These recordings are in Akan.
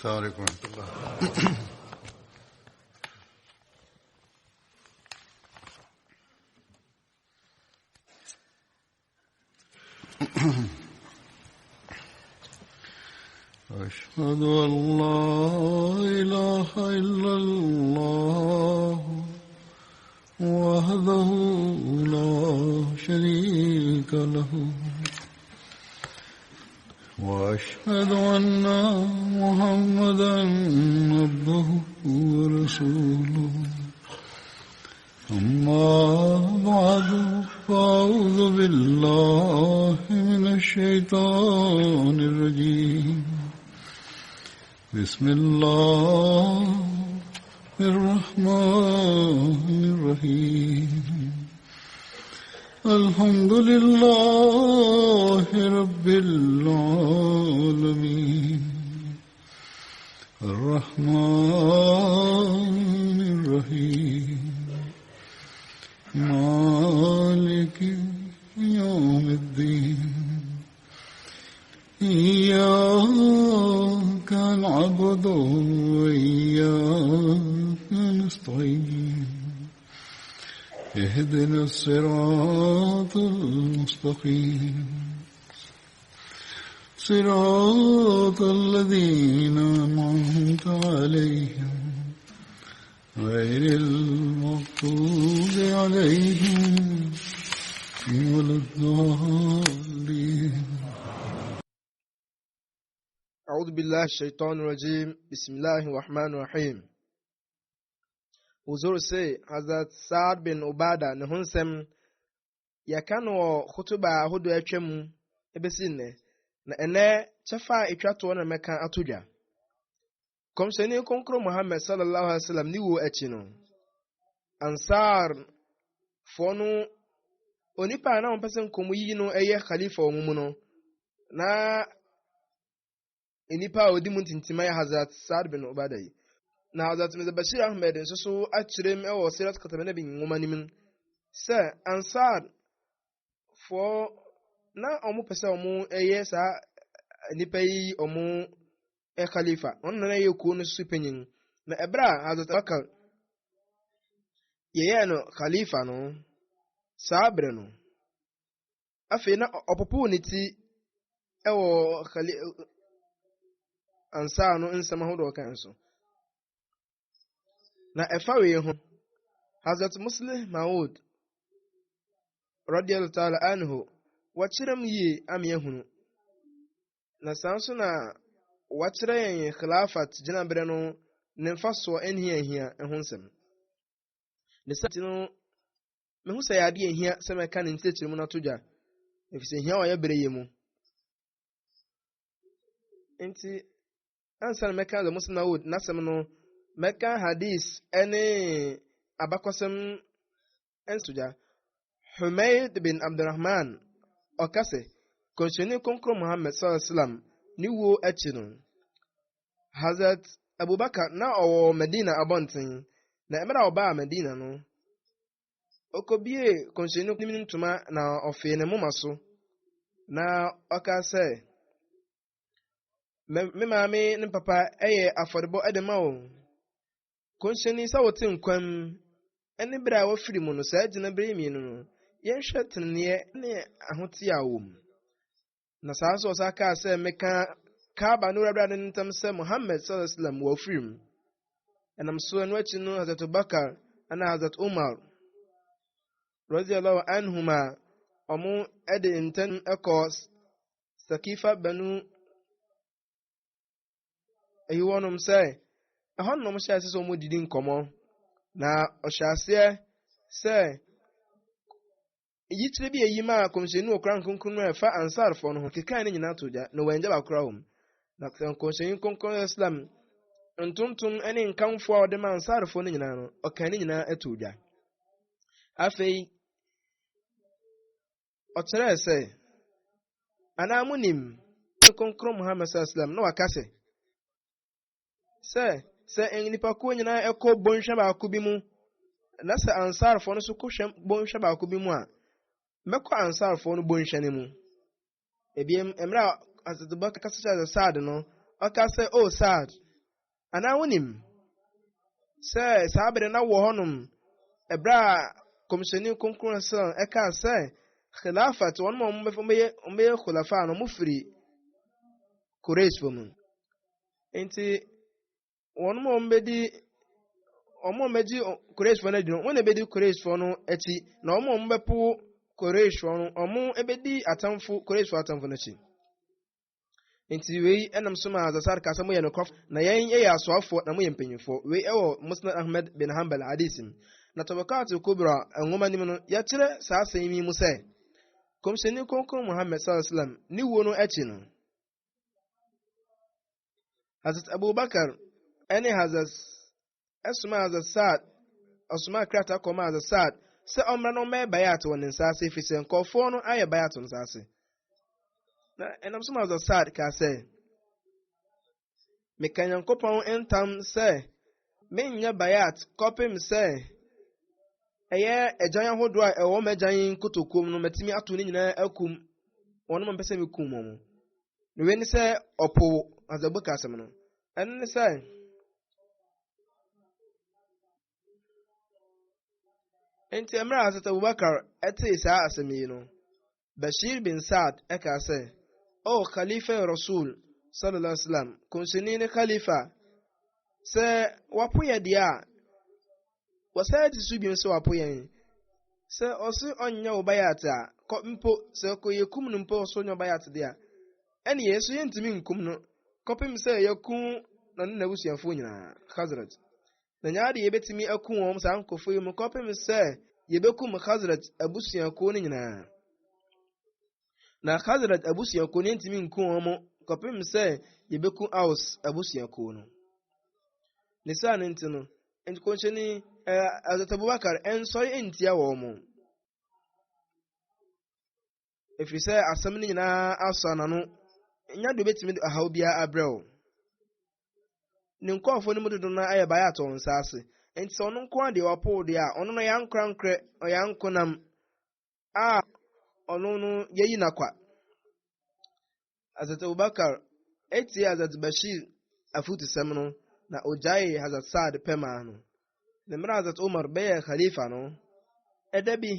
السلام عليكم ورحمة الله. أشهد أن لا إله إلا الله وحده لا شريك له وأشهد أن محمدا عبده ورسوله أما بعد فأعوذ بالله من الشيطان الرجيم بسم الله الرحمن الرحيم الحمد لله رب العالمين الرحمن الرحيم مالك يوم الدين إياك نعبد وإياك نستعين اهدنا الصراط المستقيم صراط الذين أنعمت عليهم غير المغضوب عليهم ولا الضالين. أعوذ بالله الشيطان الرجيم. بسم الله الرحمن الرحيم. Uzur say Hazrat Saad bin Ubada ne hunsem yaka no khutuba hodo atwam ebesinne na ene chafa etwato na meka atodwa komseni konkro Muhammad sallallahu alaihi wasallam ni wo achi no ansar fonu onipa na onpesen komu yi no eye khalifa omumu no na enipa odi muntintima ya Hazrat Saad bin Ubada yi na Hazrat Mirza Bashir Ahmed nso akyerem ewo sirat katamena bi ngoma nimin se ansar for na omu pese omu eye sa nipa yi omu khalifa onna na yeku no supenyin na ebra Hazrat Bakar yeye no khalifa no sabre no afi na opopo ni ti ewo ansar no nsema hodo kan so na efawe ho Hazrat Muslim Maud radiyallahu ta'ala anhu wachiram yi amyehunu na sanso na wachira yen khilafat jinabre no nemfaso enhia ehonsem ne satino mehu say ade ehia semeka ne ntechirimu na toja efise hia wa ya bereye mu enti ansa meka the Muslim Maud nasem no meka hadith ene abakosem ensuja Humayd bin Abdurrahman okase konsheni konkro Muhammad sallallahu alaihi wasallam ni wo achino Hazrat Abubakar na owo Medina abontin na emera oba Medina no okobie konsheni ni ntuma na ofe ne mumaso na okase me maame ne papa eye affordable edema o konsheni sa wotin kwam ene bra wa firi mu no sa gina bra mi no yenhwe tenene ne ahoti awom na sa so sa ka se meka Kaaba no rabra ne ntam se Muhammad sallallahu alaihi wasallam wa firim enam so no achi no Hazrat Bakar ana Hazrat Umar radiyallahu anhuma omu ede intan ekos Sakifa banu eyiwonum se ehonnom sha se so mu didi nkomo na ohyase se yitire bi eyima komsheni okran kunkun no efa ansar fo no kekan ne nyina toja no wanja bakra hom na komsheni kunkun Islam ntuntum ene nkanfo a ode man ansar fo no nyina no okan ne nyina etoja afei otere se ana munim kunkun Muhammad sallallahu alaihi wasallam no wakase se ennipa ko nyina ekọ bonhwa ba ko bi mu na se ansar fo no so ko hwem bonhwa ba ko bi mu a mekọ ansar fo no bonhwa ne mu ebiem emra azedubaka kasacha Saad no aka se o Saad ana wonim sɛ saa bere na wɔ hɔnom ebra komishoni konkron sɛ ɛka sɛ khilafat wɔn mo mbɛyɛ khulafa no mo firi Quraysh mu enti wɔn mo mbɛdi ɔmo mbɛdi Quraysh fo no adi no wɔn ebɛdi Quraysh fo no akyi na ɔmo mbɛpo Quraysh fo no ɔmo ebɛdi atamfo Quraysh fo atamfo no akyi enti wei ɛnam so ma Zasar ka sɛ mo yɛ no kɔf na yɛn yɛ asoafo na mo yɛ mpanyinfo wei ɛwɔ Musnad Ahmad bin Hanbal hadisim na Tabaqat al-Kubra ngoma nim no yɛkyerɛ saa asɛm yi mu sɛ komishoni konkon Muhammad sallallahu alaihi wasallam ni wo no akyi no Hazrat Abubakar ɛne Hazrat Hazrat Sa'd osuma krata kɔma Hazrat Sa'd sɛ ɔmra no mɛ bayat wɔ ne nsa ase fisɛ nkɔfo no ayɛ bayat no nsa ase na ɛnam so ma Hazrat Sa'd ka sɛ mekanyankopɔn entam sɛ menyɛ bayat kɔpem sɛ ɛyɛ agyan ahodo a ɛwɔ magyan kotokom no matimi ato ne nyinaa akum wɔn mo mpɛsɛ mekum wɔn no we ne sɛ ɔpo azabuka asɛm no ɛno ne sɛ enti emra Hazrat Abubakar ɛte saa asɛm yi no Bashir bin Sa'd ɛka sɛ o khalifa Rasul sallallahu alaihi wasallam konsini ne khalifa sɛ wapo yɛ dia wasaya ti su bi nso wapo yɛn sɛ ɔsi ɔnya obayat a mpo sɛ ko yekum no mpo so nya obayat dia ɛne yesu yɛntimi nkum no kɔpem sɛ yɛkum na ne nabusuafo nyinaa Khazraj na nyaade yɛbɛtimi akum wɔn saa nkɔfo yi mu kɔpem sɛ yɛbɛkum Khazraj abusuako no nyinaa na Khazraj abusuako no yɛntimi nkum wɔn kɔpem sɛ yɛbɛkum Aus abusuako no ne saa ne nti no nkonhyɛni Hazrat Abubakar ensɔre entia wɔn mo efiri sɛ asɛm no nyinaa asɔ n'ano nya do betimi ahaw bia abrɛw ne nkɔfo no mu dodo na ayɛ bayat wɔn nsa ase enti sɛ ɔno nko ade wapo de a ɔno no yankrankrɛ ɔyankonam a ɔno no yeyi nakwa Hazrat Abubakar etie Hazrat Bashir afutu sɛm no na ojaye Hazrat Sa'd pema no ne mra Hazrat Umar bɛyɛ khalifa no ɛda bi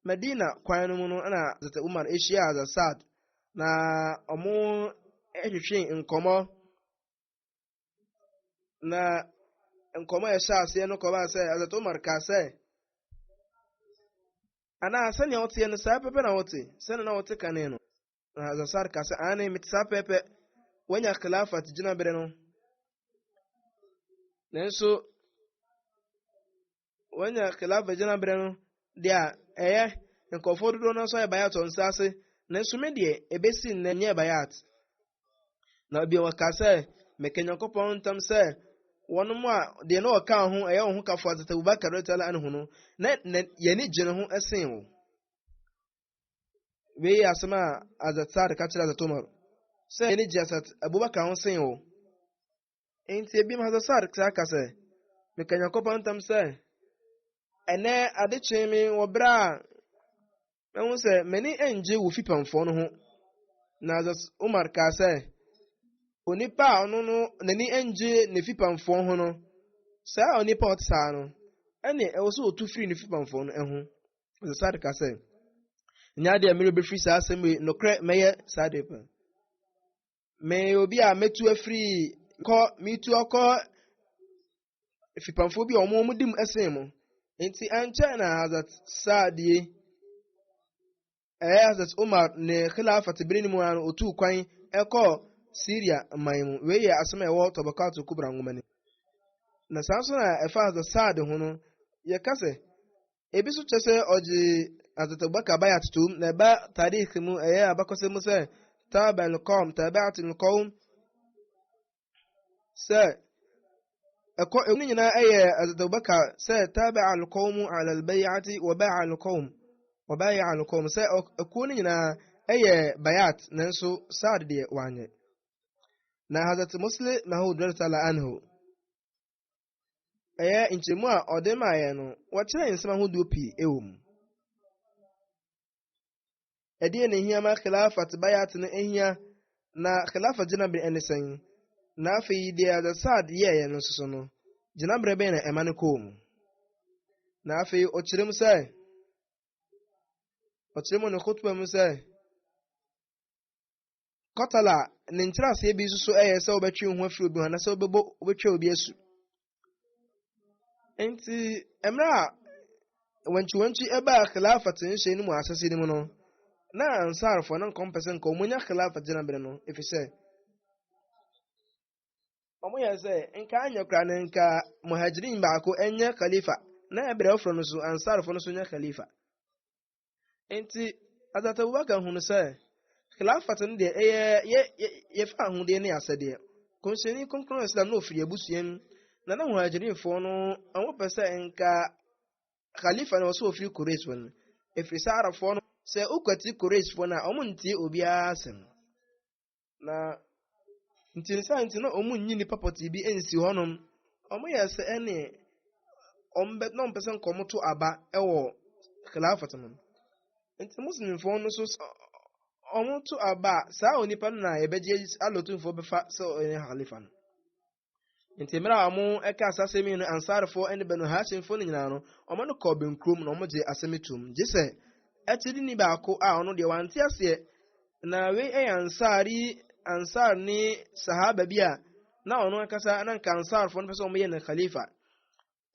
Medina kwan no mu no na Hazrat Umar ehyia Hazrat Sa'd na ɔmo ehwehwe nkɔmɔ na nkɔmɔ ɛhyɛ ase no kɔba sɛ Hazrat Umar ka sɛ ana sɛ nea ɔte no saa pɛpɛ na ɔte sɛ na ɔte kane no na Hazrat Sa'd ka sɛ ana mete saa pɛpɛ wanya khilafat gyina bere no nanso wanya khilafat gyina bere no dia ɛyɛ nkɔfo dodo no so yɛ bayat nsa ase nanso me de ebesi na nyɛ bayat na bi waka sɛ mekanyankopɔn ntam sɛ wɔn mo a de no ɔka ho ɛyɛ ho kafo Hazrat Abubakar radiyallahu anhu no na yɛni gyene ho ɛsen wo we asema Hazrat Sa'd ka kyerɛ Hazrat Umar sɛ yɛni gye Hazrat Abubakar ho sen wo enti ebi Hazrat Sa'd ka sɛ mekanyankopɔn ntam sɛ ɛnɛ ade kyeme wɔ bra ɛho sɛ mani engye wo fipamfo no ho na Hazrat Umar ka sɛ onipa a ɔno no nani engye ne fipamfo ho no saa onipa ɔte saa no ɛne ɛwɔ so otu firi ne fipamfo no ɛho Hazrat Sa'd ka sɛ nya de amere befiri saa asɛm yi nokorɛ mɛyɛ saa de pa me obi a metu afiri metu akɔ fipamfo bi a ɔmo dim ɛsen mo enti ankyɛ na Hazrat Sa'd yi Hazrat Umar ne khilafat bere mu ano otu kwan ɛkɔ Syria man mu we yɛ asɛm ɛwɔ Tabaqat al-Kubra ngoma ne na saa so na ɛfa Hazrat Sa'd ho no yɛ kase ebi so kyɛ sɛ ɔgye Hazrat Abubakar bayat tum na ba tarikh mu ɛyɛ abakɔsɛ mu sɛ tabi'al qawm sɛ ɛkɔ ɛmu nyinaa ɛyɛ Hazrat Abubakar sɛ tabi'al qawm ala al-bay'ati wa ba'a al-qawm wa bai'a al-qawm sɛ ɛkɔ no nyinaa ɛyɛ bayat nanso Sa'd de wanyɛ na Hazrat Muslim Maud radiyallahu anhu ɛyɛ nkyɛmu a ɔde maayɛ no wɔkyerɛ nsɛm ahodoɔ pii ɛwɔ mu ɛdeɛ ne hia ma khilafat bayat no ehia na khilafat gyina bi ɛne sɛn na afei deɛ the sad yɛɛ no nso no gyina berɛ bɛn na ɛma no kɔɔ mu na afei ɔkyerɛ mu ne khutba mu sɛ kɔtala ne nkyerɛaseɛ bi nso so ɛyɛ sɛ wobɛtwe wo ho afiri obi ho anasɛ wobɛtwa obi asu nti mmerɛ a wankyiwankyi ɛbaa khilafat nhyɛ no mu asase no mu no na ansarfoɔ na nkɔmpɛ sɛ nka ɔmonya khilafat gyina bere no ɛfiri sɛ ɔmoyɛ sɛ nka anyɛ kora ne nka muhajirin baako ɛnyɛ khalifa na ɛbrɛ wofrɛ no so ansarfoɔ no so nyɛ khalifa nti Hazrat Abubakar hunu sɛ khilafat no deɛ ɛyɛ yɛfa ahodeɛ ne asɛdeɛ kɔnhyɛni kronkron Islam na ofiri abusuam na muhajirinfoɔ no ɔmo pɛ sɛ nka khalifa no wɔ sɛ ofiri Quraysh no ɛfiri sɛ Arabfoɔ no sɛ ukwati Qurayshfoɔ no a ɔmo ntie obiara asɛm na nti na ɔmo nyi nipa pɔtee bi nsi hɔnom ɔmo yɛ sɛ ɛne na ɔmpɛ sɛ nka ɔmo to aba ɛwɔ khilafat no nti muslimfoɔ no so ɔmo to aba saa onipa no na yɛbɛgye alotumfoɔ bɛfa sɛ ɔyɛ khalifa no nti mmerɛ a ɔmo ɛka asasɛm yi no ansarfoɔ ne bɛno hashimfoɔ no nyinaa no ɔmo no kɔɔ benkurom na ɔmo gye asɛm tom gye sɛ ɛkyidi ni baako a ɔno deɛ wante aseɛ na wei ɛyɛ ansar ne sahaba bi a na ɔno akasa na nka ansarfoɔ no pɛ sɛ ɔmo yɛ ne khalifa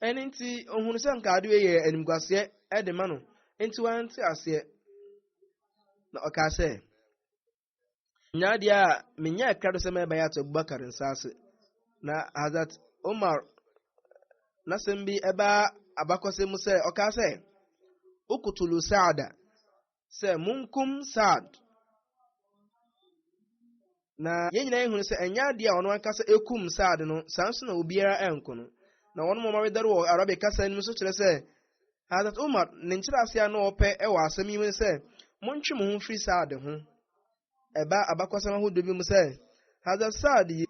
ɛne nti ohunu sɛ nka ade yɛ animguaseɛ ɛde ma no nti wante aseɛ na ɔka sɛ nyadeɛ a menyɛ ɛkra do sɛ mɛbɛyɛ ato Abubakar nsase na Hazrat Umar nasɛm bi ɛba abakɔsɛ mu sɛ ɔka sɛ ukutulu Saada sɛ munkum Saad na yɛn nyinaa ehunu sɛ ɛnyɛ adeɛ a ɔno ankasa ekum Saad no saa nso na obiara ɛnko no na wɔn mo mabɛdare wɔ Arabic kasa no so kyerɛ sɛ Hazrat Umar ne nkyerɛase a na ɔpɛ ɛwɔ asɛm yi mu sɛ montwe mo ho firi Saad ho ɛba abakɔsɛm ahodoɔ bi mu sɛ Hazrat Saad yi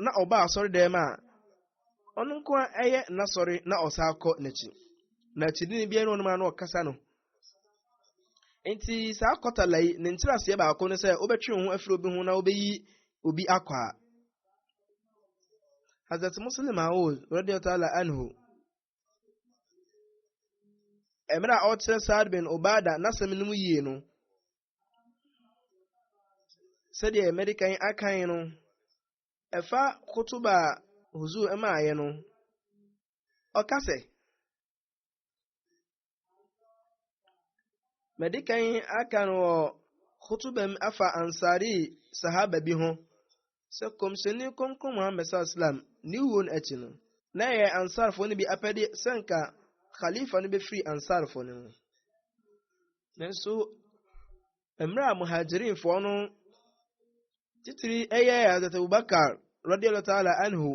na ɔba asɔre dɛm a ɔno nko a ɛyɛ n'asɔre na ɔsa akɔ n'akyi na akyidini biara no ɔnom na ɔkasa no nti saa kɔtala yi ne nkyerɛaseɛ baako no sɛ wobɛtwe wo ho afiri obi ho na wobɛyi obi akɔ a Hazrat Muslim Maud radiyallahu ta'ala anhu mmerɛ a ɔkyerɛ Saad bin Ubada n'asɛm no mu yie no sɛdeɛ Amerikan akan no ɛfa kutuba huzu ɛmaayɛ no ɔka sɛ Medikan aka no wɔ kutuba m afa ansari sahaba bi ho sɛ kɔmhyɛni kronkron Muhammad sallam ne wuo no akyi no na ɛyɛ ansarfoɔ no bi apɛde sɛ nka khalifa no bɛfiri ansarfoɔ no mu nanso mmerɛ a muhajirinfoɔ no titiri ɛyɛ Hazrat Abubakar radiyallahu ta'ala anhu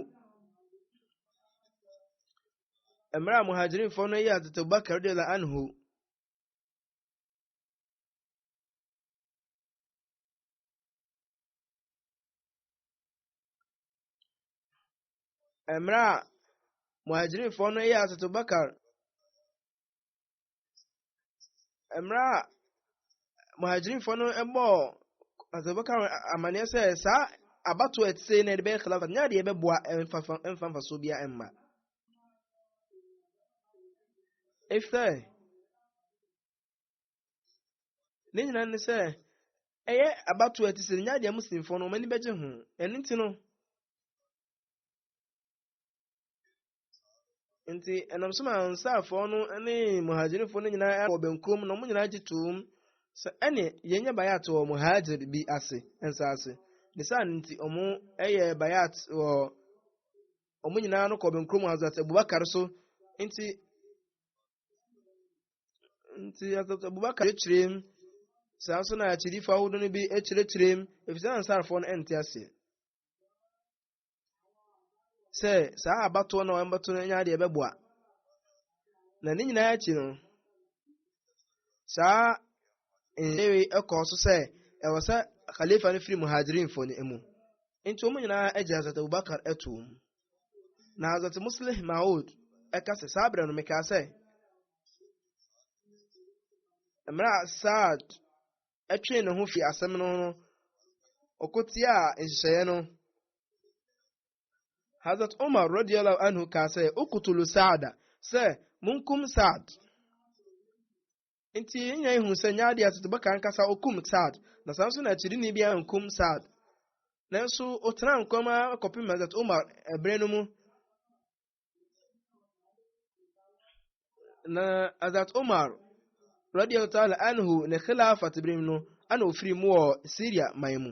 mmerɛ a muhajirinfoɔ no ɛyɛ Hazrat Abubakar radiyallahu anhu mmerɛ a muhajirinfoɔ no ɛyɛ Hazrat Abubakar mmerɛ a muhajirinfoɔ no ɛbɔ Hazrat Abubakar amanneɛ sɛ saa abato a ɛte sɛ na ɛde bɛyɛ khilafat nyɛ adeɛ ɛbɛboa ɛmfa mfasoɔ bia ɛmma ɛfɛ ne nyinaa ne sɛ ɛyɛ abato a ɛte sɛ nyɛ adeɛ muslimfoɔ no ɔmani bɛgye ho ɛno nti no nti ɛnam so ma ansarfoɔ no ne muhajirinfoɔ no nyinaa wɔ benkum na ɔmo nyinaa gye tom sɛ ɛne yɛnyɛ bayat wɔ muhajir bi ase nsase ne saa nti ɔmo ɛyɛ bayat wɔ ɔmo nyinaa no kɔ benkum Hazrat Abubakar so nti Hazrat Abubakar ekyirem saa nso na akyidifo ahodoɔ no bi ekyirem efisɛ ansarfoɔ no ɛnte ase sɛ saa abatoɔ na wɔmbɛto no nya deɛ ɛbɛboa na ne nyinaa akyi no saa nyewe ɛkɔɔ so sɛ ɛwɔ sɛ khalifa no firi muhajirinfoɔ no mu nti wɔn nyinaa agye Hazrat Abubakar ɛto mu na Hazrat Muslim Maud ɛka sɛ saa berɛ no mekaa sɛ mmerɛ a Saad ɛtwe ne ho fi asɛm no ɔkɔtie a nhyehyɛeɛ no Hazrat Umar radiyallahu anhu ka sɛ ukutulu Saada sɛ munkum Saad. Nti nya ihu sɛ nyaade asete baka nkasa okum Saad na sanso na akyiri ni bia nkum Saad. Nanso otena nkɔma akɔpem Hazrat Umar ɛbrɛ no mu na Hazrat Umar radiyallahu ta'ala anhu ne khilafat ibrim no ana ofiri mu wɔ Syria man mu.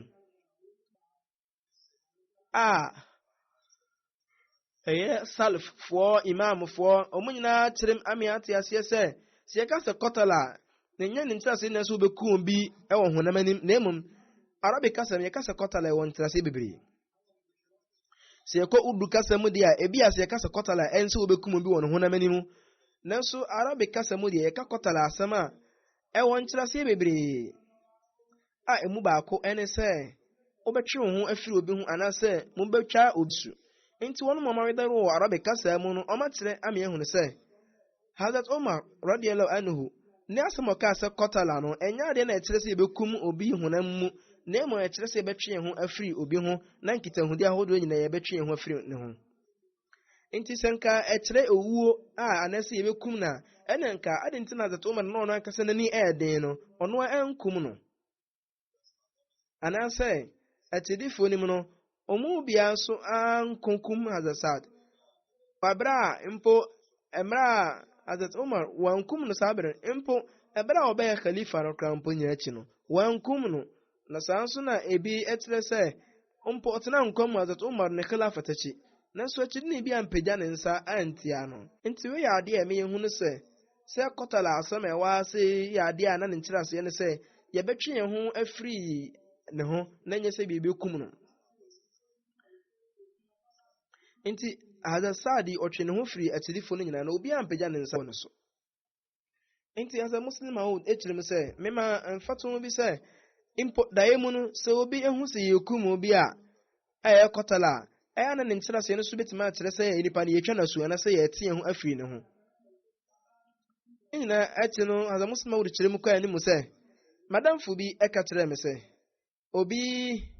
Ɛyɛ salaf foɔ imam foɔ ɔmo nyinaa kyerem ame ate aseɛ sɛ sɛ yɛka sɛ kɔtala na nyɛ ne nkyerɛase na nso wobɛkum bi ɛwɔ honam anim na mmom Arabic kasa yɛka sɛ kɔtala ɛwɔ nkyerɛase bebree. Sɛ yɛkɔ Urdu kasa mu deɛ ebi a sɛ yɛka sɛ kɔtala ɛnso wobɛkum bi wɔ ne honam anim. Nanso Arabic kasa mu deɛ yɛka kɔtala asɛm a ɛwɔ nkyerɛase bebree a emu baako ɛne sɛ wobɛtwe wo ho afiri obi ho anaasɛ mobɛtwa obi su. Nti wɔn mo maweda ro Arabic kasa mu no ɔmakyerɛ ame ehu ne sɛ Hazrat Umar radiyallahu anhu ne asɛm ɔka sɛ kɔtala no ɛnya ade na ɛkyerɛ sɛ yɛbɛkum obi honam mu na emu ɛkyerɛ sɛ yɛbɛtwe ho afiri obi ho na nkitahudi ahodoɔ nyinaa yɛbɛtwe ho afiri ne ho. Nti sɛ nka ɛkyerɛ owuo a anasɛ yɛbɛkum na ɛna nka ade nti na Hazrat Umar no ɔno ankasa n'ani ɛɛden no ɔno ɛnkum no anasɛ ɛtedifo nim no ɔmo bia nso ankunkum Hazrat Saad. Wabra mpo emra Hazrat Umar wankum no sabere mpo ebra ɔbɛyɛ khalifa no krampo nyina akyi no wankum no na sanso na ebi ɛkyerɛ sɛ mpo ɔtena nkom Hazrat Umar ne khilafat akyi nanso akyi ne bi ampagya ne nsa antia no. Nti we yɛ ade a ɛmɛ hu no sɛ kɔtala asɛm ɛwɔ ase yɛ ade a na ne nkyerɛase ne sɛ yɛbɛtwe yɛn ho afiri ne ho na nyɛ sɛ biribi kum no. Nti Hazrat Saad ɔtwe ne ho firi akyidifo no nyinaa na obi ampagya ne nsa wɔ ne so. Nti as a Muslim ahụ ekyerem sɛ mema mfato bi sɛ impo dae mu no sɛ obi ehu sɛ yekum obi a ɛyɛ kɔtala ɛyɛ na ne nkyerɛase no so betima akyerɛ sɛ nipa ne yɛtwa na so ana sɛ yɛte ho afiri ne ho. Nyina ɛkyi no as a Muslim ahụ kyerem kɔ ani mu sɛ madamfo bi ɛka kyerɛ me sɛ obi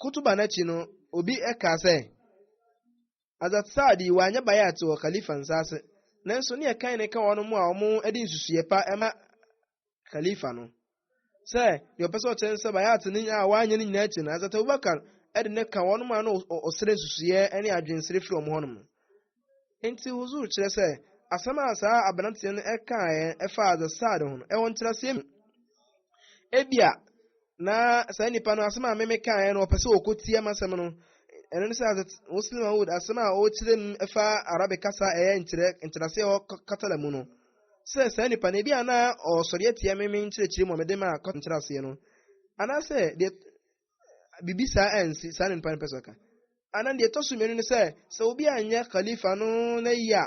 kutuba na chi no obi ɛka sɛ Hazrat Saad wanya bayat wɔ khalifa nsase nanso ne yɛkan ne ka wɔn mu a wɔn adi nsusuye pa ɛma khalifa no sɛ deɛ ɔpɛ sɛ ɔkyerɛ sɛ bayat ne a wanya ne nyinaa akyi no Hazrat Abubakar ɛde ne ka wɔn mu a no ɔsrɛ nsusuye ɛne adwensere firi wɔn hɔnom. Nti huzur kyerɛ sɛ asɛm a saa abananteɛ no ɛka ɛfa Hazrat Saad ho no ɛwɔ nkyerɛseɛ mu ebia na saa nipa no asɛm a meme ka no ɔpɛ sɛ ɔkɔtie masɛm no ɛno ne sɛ Hazrat Muslim Ahud asɛm a ɔkyerɛ mu ɛfa Arabic kasa ɛyɛ nkyerɛseɛ ɛwɔ katala mu no sɛ saa nipa no ebia na ɔsɔre atia meme nkyerɛkyerɛ mu ɔmede ma nkyerɛseɛ no anaasɛ deɛ bibi saa ɛnsi saa nipa no pɛ sɛ ɔka ana deɛ ɛtɔ so mmienu ne sɛ obi anyɛ khalifa no na yi a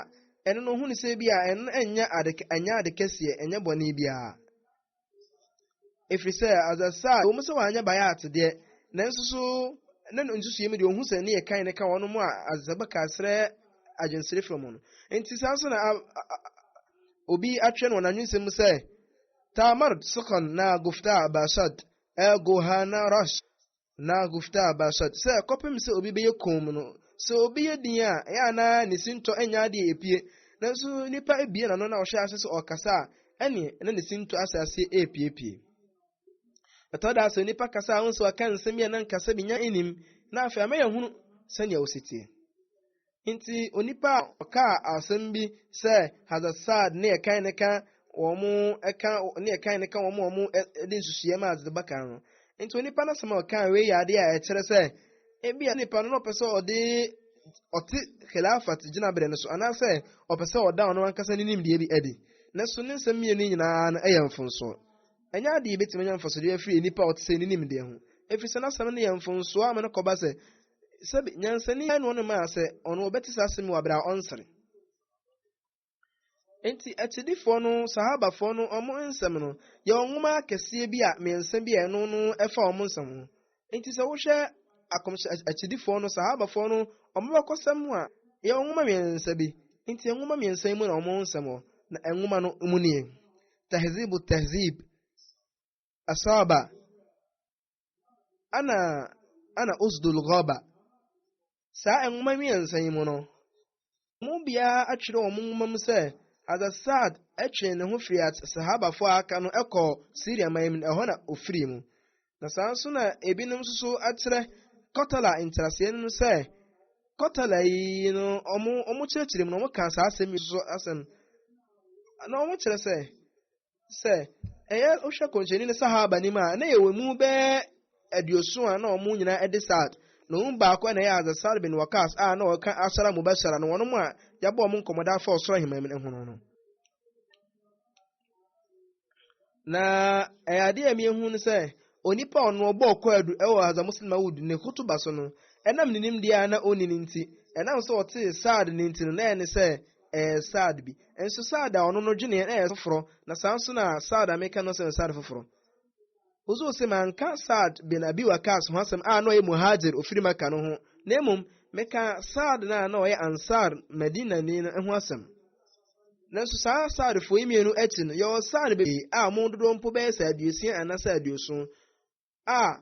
ɛno no hu ne sɛ bi a ɛno ɛnyɛ ade kɛseɛ ɛnyɛ bɔne biara ɛfiri sɛ Hazrat Saad wɔn sɛ wɔanyɛ bayat deɛ nanso so na nsusuye mu deɛ ohun sɛ ne yɛ kan ne ka wɔn mu a azabaka srɛ agensere from no. Nti saa so na obi atwe no na nwunsɛm sɛ tamard sukan na gufta bashad gohana rash na gufta bashad sɛ kɔpem sɛ obi bɛyɛ kom no sɛ obi yɛ din a ɛyɛ na ne sinto anya de epie nanso nipa ebie na no na ɔhwɛ ase sɛ ɔkasa ɛne na ne sinto asase epiepie ɛtɔda sɛ nipa kasa ahun sɛ ɔka nsɛm yɛ nan kasa bi nya enim na afɛ ama yɛ hunu sɛnea ositie. Nti onipa ɔka asɛm bi sɛ Hazrat Saad ne yɛkan ne ka wɔn ɛka ne yɛkan ne ka wɔn de nsusuye ma Hazrat Bakar no. Nti onipa no sɛm ɔka wei yɛ ade a ɛkyerɛ sɛ ebi a nipa no ɔpɛ sɛ ɔte khilafat gyina bere no so anaasɛ ɔpɛ sɛ ɔda ɔno ankasa ne nim deɛ bi adi na so ne nsɛm mmienu nyinaa no ɛyɛ mfonso ɛnyɛ ade betime nya mfonso deɛ afiri nipa ɔte sɛ ne nim deɛ ho ɛfiri sɛ n'asɛm no yɛ mfonso a me no kɔba sɛ sɛbi nyansani ɛno no ma sɛ ɔno ɔbɛte saa asɛm wɔ abere a ɔnsere. Nti akyidifo no sahabafoɔ no ɔmo nsɛm no yɛ ɔnwoma akɛseɛ bi a mmiɛnsa bi a ɛno no ɛfa ɔmo nsɛm ho. Nti sɛ wohwɛ akɔmhyɛ akyidifo no sahabafoɔ no ɔmo bɛkɔsɛm a yɛ ɔnwoma mmiɛnsa bi. Nti ɛnwoma mmiɛnsa mu na ɔmo nsɛm wɔ na ɛnwoma no mu nie tahzibu tahzib asaba ana usdul ghaba saa enwoma mmiɛnsa yi mu no mu biara atwerɛ wɔn nwoma mu sɛ Adasad atwe ne ho firi sahabafo a aka no ɛkɔ Syria man mu ɛhɔ na ofiri mu. Na saa nso na ebinom nso so akyerɛ Kotala ntraseɛ no sɛ Kotala yi no ɔmo kyerɛkyerɛ mu na ɔmo ka saa asɛm yi so asɛm na ɔmo kyerɛ sɛ ɛyɛ ohwɛ kɔnhyɛni ne sahaba nim a na yɛwɔ mu bɛɛ aduoso a na ɔmo nyinaa ɛde Saad na ɔmo baako na ɛyɛ Adasad bin Wakas a na ɔka Ashara Mubashara no wɔn mu a yɛabɔ ɔmo nkɔmmɔda afa ɔsoro ahemman no ho no. Na ɛyɛ ade a miehu no sɛ onipa ɔno ɔbɔ ɔkɔadu ɛwɔ Hazrat Muslim Maud ne kutuba so no ɛnam ne nimdeɛ a na ɔni ne nti ɛnam sɛ ɔte Saad ne nti no na ɛne sɛ Saad bi nso Saad a ɔno no dwene ɛyɛ foforɔ na saa nso na Saad a meka no sɛ Saad foforɔ ozo sɛ manka Saad bin Abi Wakas ho asɛm a na ɔyɛ muhajir ofiri Maka no ho na mmom meka Saad na ɔyɛ Ansar Medina ni no ho asɛm. Nanso saa Saad fo yi mmienu akyi no yɛwɔ Saad bebree a mo dodoɔ mpo bɛyɛ sɛ 60 anasɛ 70 a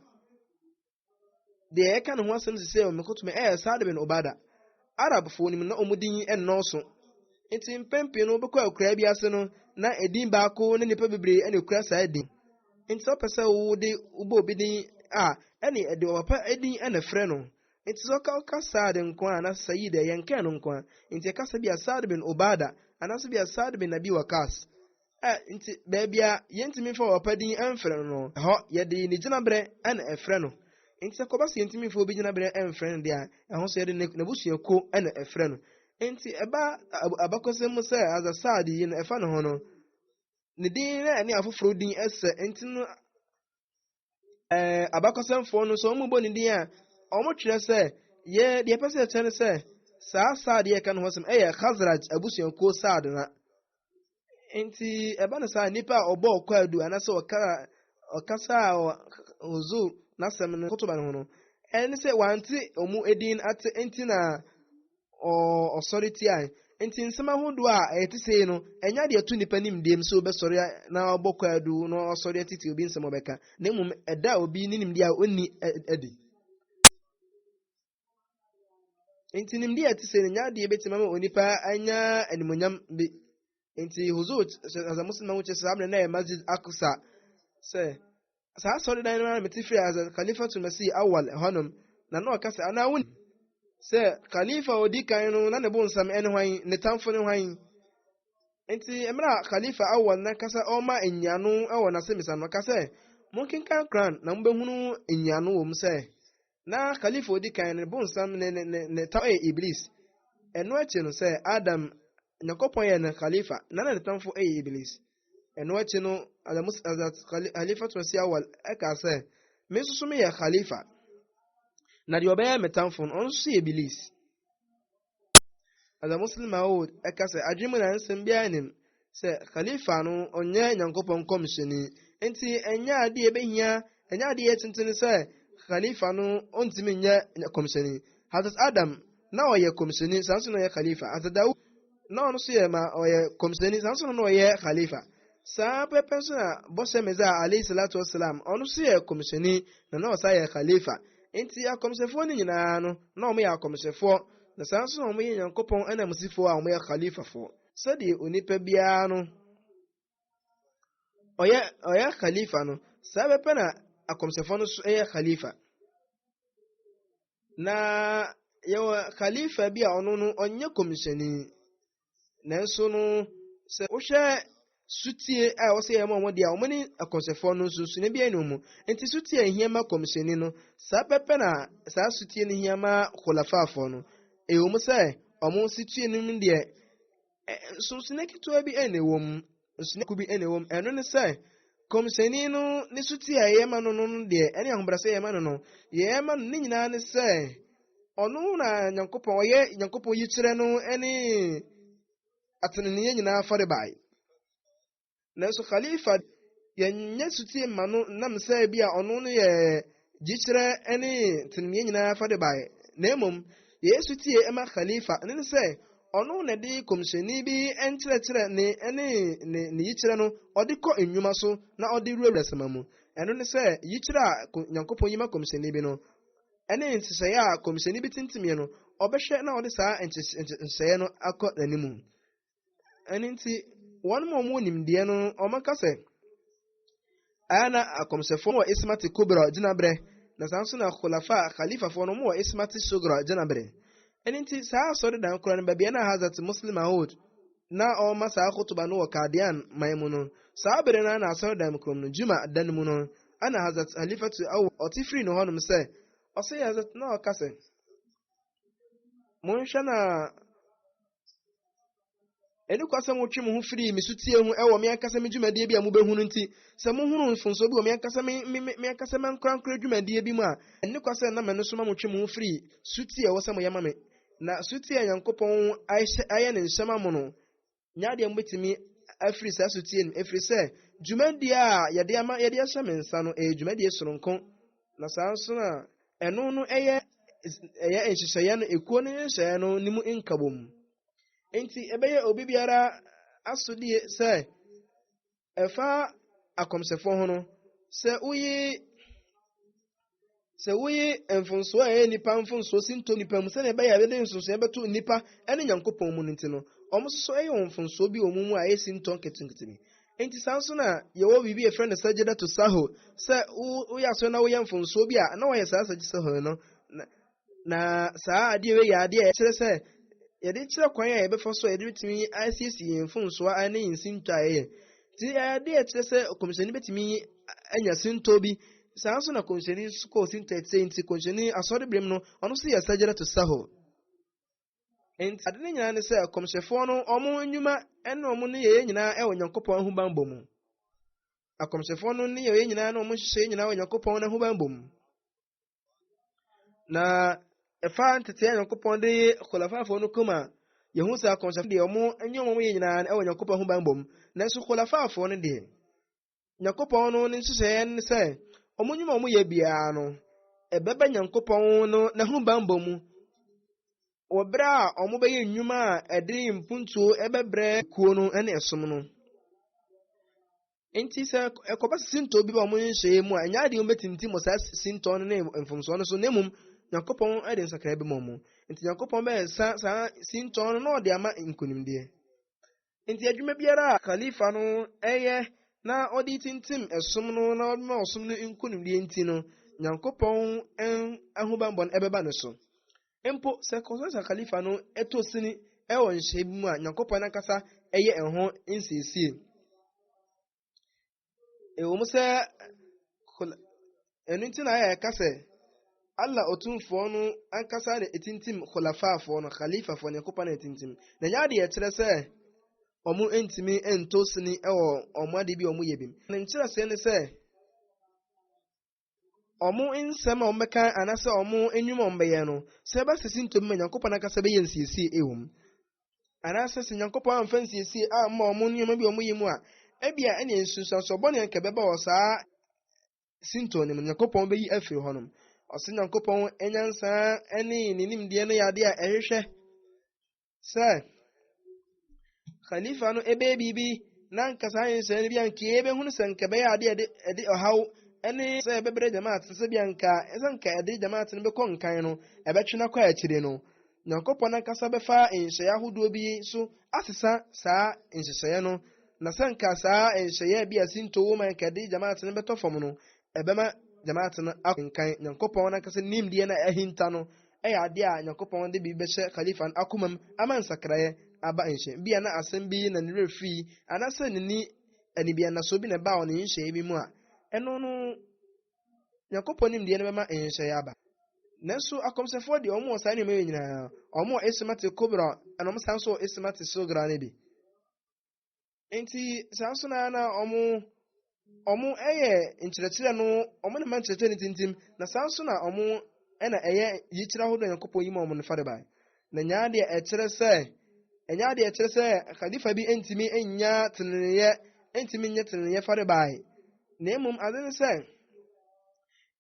deɛ ɛka ne ho asɛm sisɛ o mekotomi ɛyɛ Saad bin Ubada Arabfo nim na ɔmo din ɛnnɔɔso nti mpɛmpɛ no bɛkɔ akura bi ase no na edin baako ne nipa bebree ɛna akura saa edin nti sɛ ɔpɛ sɛ wode wobɔ obi din a ɛne ɛde ɔpɛ edin ɛna frɛ no nti sɛ ɔka Saad nko a na Sayid ɛyɛ nkɛn no nko a nti ɛkasa bi a Saad bin Ubada anaso bi a Saad bin Abi Wakas nti baabi a yɛntumi fa ɔpɛ din ɛmfrɛ no ɛhɔ yɛde ne gyinaberɛ ɛna ɛfrɛ no nti sɛ kɔba sɛ yɛntumi fa obi gyinaberɛ ɛmfrɛ no deɛ a ɛho so yɛde n'abusuako ɛna ɛfrɛ no nti ɛba abakɔsɛm mu sɛ Adasad yi no ɛfa ne ho no ne din na ɛne afoforɔ din ɛsɛ nti no abakɔsɛmfoɔ no so ɔmo bɔ ne din a ɔmo twerɛ sɛ deɛ ɛpɛ sɛ ɛkyerɛ no sɛ saa Saad yɛ ka no ho sɛm ɛyɛ Khazraj abusuako Saad na nti ɛba no saa nipa a ɔbɔ ɔkɔadu anaasɛ ɔkasa a ɔzo n'asɛm no kotoba no ho no ɛne sɛ wante ɔmo edin ate nti na ɔsɔre tia nti nsɛm ahodoɔ a ɛte sei no ɛnya deɛ to nipa nim deɛ so bɛsɔre na ɔbɔ kɔadu na ɔsɔre atete obi nsɛm ɔbɛka na mmom ɛda obi ne nimdeɛ a onni adi nti nimdeɛ ɛte sei no nya deɛ bɛtumi ama onipa anya animonyam bi nti huzut Hazrat Muslim Maud kyerɛ sɛ na ɛyɛ Masjid Aqsa sɛ saa sɔre dan no mete firi Hazrat Khalifatul Masih Awal ɛhɔnom na ɔka sɛ anaa woni sɛ Khalifa odi kan no na ne bo nsam ɛne hwan ne tamfo ne hwan nti emra Khalifa Awal na kasa ɔma enyano ɛwɔ n'asɛmisa no ka sɛ monkenkan Quran na mobɛhunu enyano wɔ mu sɛ na Khalifa odi kan ne bo nsam ne tam Iblis ɛno akyi no sɛ Adam Nyakopɔn yɛ ne Khalifa na ne tamfo Iblis ɛno akyi no Khalifatul Masih Awal ɛka sɛ me nso so meyɛ Khalifa na deɛ ɔbɛyɛ metamfo no ɔno nso yɛ Iblis. Hazrat Muslim Maud ɛka sɛ adwene mu na nsɛm biara nim sɛ Khalifa no ɔnyɛ Nyankopɔn kɔmhyɛni nti ɛnyɛ adeɛ ɛbɛhia ɛnyɛ adeɛ tenten sɛ Khalifa no ɔntumi nyɛ kɔmhyɛni. Hazrat Adam na ɔyɛ kɔmhyɛni saa nso na ɔyɛ Khalifa. Hazrat Dawud na ɔno nso yɛ ma ɔyɛ kɔmhyɛni saa nso na ɔyɛ Khalifa. Saa pɛpɛ nso na bɔhyɛ Meza alayhi salatu wassalam ɔno nso yɛ kɔmhyɛni na ɔsa yɛ Khalifa. Nti akɔmhyɛfoɔ no nyinaa no na ɔmo yɛ akɔmhyɛfoɔ na saa nso na ɔmo yɛ Nyankopɔn ɛna musifoɔ a ɔmo yɛ Khalifafoɔ sɛdeɛ onipa biara no ɔyɛ Khalifa no saa bɛpɛ na akɔmhyɛfoɔ no so ɛyɛ Khalifa na yɛwɔ Khalifa bi a ɔno no ɔnyɛ kɔmhyɛni nanso no sɛ wohwɛ sutie a wɔsɛ yɛ ma wɔn deɛ wɔn ne akɔmhyɛfoɔ no nso ne bi ɛnum mu nti sutie ehia ma kɔmhyɛni no saa pɛpɛ na saa sutie ne hia ma khulafaafoɔ no ɛwɔ mu sɛ wɔn sutie no mu deɛ nsonsono ketewa bi ɛna ɛwɔ mu nsonsono bi ɛna ɛwɔ mu ɛno ne sɛ kɔmhyɛni no ne sutie a yɛ ma no deɛ ɛne ahobrɛsɛ yɛ ma no yɛ ma no ne nyinaa ne sɛ ɔno na Nyankopɔn ɔyɛ Nyankopɔn yi kyerɛ no ɛne atenenee nyinaa fɔre bae nanso Khalifa yɛnyɛ sutie ma no nam sɛ bi a ɔno no yɛ gyikyerɛ ɛne tenenee nyinaa fɔre bae na mmom yɛ sutie ɛma Khalifa ɛne ne sɛ ɔno na de kɔmhyɛni bi ɛnkyerɛkyerɛ ne ɛne ne yikyerɛ no ɔde kɔ nnwuma so na ɔde wurawura sɛma mu ɛno ne sɛ yikyerɛ a Nyankopɔn yi ma kɔmhyɛni bi no ene nsese ya komiseni bitintimi no obehwe na ode saa nsese no akọ animu ene nti won mo nimde no omaka se ana akomsefo mo ismati kubra jinabre na sanso na khulafa khalifa fo no mo ismati sugra jinabre ene nti saa so de dan kro no ba bia na hazat muslim ahud na o masa khutuba no kadian maimuno saa bere na asar dan kro no juma dan mu no ana hazat halifatu aw otifri no honum se ose hazat na okase monhwa na eni kwasa mo twi mo ho firi misutie hu ewo me akasa me dwumadie bi a mo behunu nti se mo hunu mfonso bi o me akasa me akasa man krankra dwumadie bi mu a eni kwasa na me no so ma mo twi mo ho firi sutie ewo se mo yama me na sutie Yankopɔn aye ne nhyema mo no nyaade mo betimi afiri sa sutie no efiri se dwumadie a yede ama yede ahye me nsa no dwumadie soronko na saa nso na eno no eye enhyehyɛ no ekuo no enhyehyɛ no nimu nkabom enti ebeye obi biara asodie se efa akomsefo ho no se uyi enfonso a nipa mfonso sinto nipa mu se na ebeye abede nsonso ebeto nipa ene Nyankopɔn mu nti no omso eye onfonso bi omumu a esinto nketenketemi enti sanso na yewo bibi e friend sajida to saho se uyi aso na uyi mfonso bi a na wo yesa sajida saho no na saa ade we ya ade e kire se yede kire kwan a yebefo so yede bitimi ICC mfonso a na yinsinto a ye ti ade e kire se komisheni betimi anya sinto bi sanso na komisheni ko sinto enti komisheni asori brem no ono so ya sajida to saho enti ade ne nyina ne se komishefo no omo nyuma ene omo ne ye nyina e Onyankopɔn hu bambo mu akomishefo no ne ye nyina na omo hye nyina Onyankopɔn na hu bambo mu na efa ntete Nyankopɔn de khulafafo no kuma yehu sa akomishefo de omo enye omo ye nyina e Onyankopɔn hu bambo mu na so khulafafo no de Nyankopɔn no ne hye ne se omo nyuma omo ye bia no ebeba Nyankopɔn no na hu bambo mu obra omo beye nnwuma a ede mpuntuo ebebre kuo no ene esom no enti se ekoba sinto bi ba omo nhye mu a nya de ometinti mo sa sinto no ne mfomso no so nemum Nyankopɔn ede nsakra bi momo enti Nyankopɔn be sa sinto no na ode ama nkunimde enti adwuma biara khalifa no eye na ode tintim esom no na ode ma osom no nkunimde enti no Nyankopɔn ahubambon ebeba no so empo se konsensa khalifa no etosini ewo nhye bi mu a Nyankopɔn akasa eye enho nsiesie ewo se enunti na ya kase Allah otumfo no ankasa na etintim khulafafo no khalifa fo Nyankopɔn na etintim na nyaade ye kire se omo entimi entosini ewo omo ade bi omo yebim na nkire se ne se omo nsema omeka anase omo enwuma ombeye no se ba sesi ntom Nyankopɔn akasa be yensiesie ewom anase se Nyankopɔn amfa nsiesie a ma omo nyoma bi omo yemu a ebia ene nsunsanso bone nke beba wo saa sinto ne Nyankopɔn be yi afiri honom ose Nyankopɔn enyansa ene ninimde no yade a ehwehwe se khalifa no ebe bibi nan kasa yin se ne bia nke ebe hunu se nke be yade ede ohaw ene se bebre jamaat se bianka esanka ede jamaat ne be kon kan no ebetwena kwa akire no Nyankopɔn akasa befa enhye ahodo bi so asesa saa enhye no na sanka saa enhye bi asinto wo man ka ede jamaat ne betofom no ebema jamaat no akonkan Nyankopɔn akasa nimde na ahinta no eya ade a Nyankopɔn de bi behye khalifa akomam amansakraye aba enhye bia na asem bi na ne refi anasa ni ani bia na so bi na ba wo ne enhye bi mu a eno no Nyankopɔn nimde na bema enhye aba nanso akomsefo de omo sa ne me nyina omo esmate kubra ana omo sanso esmate sugra ne bi enti sanso na omo eye nkyerɛkyerɛ no omo ne man kyerɛkyerɛ ne tintim na sanso na omo ena eye yikyerɛ hodo Nyankopɔn yima omo ne fare ba na nyaade e kyerɛ sɛ khalifa bi entimi enya teneye entimi nya teneye fare ba na emum ade ne sɛ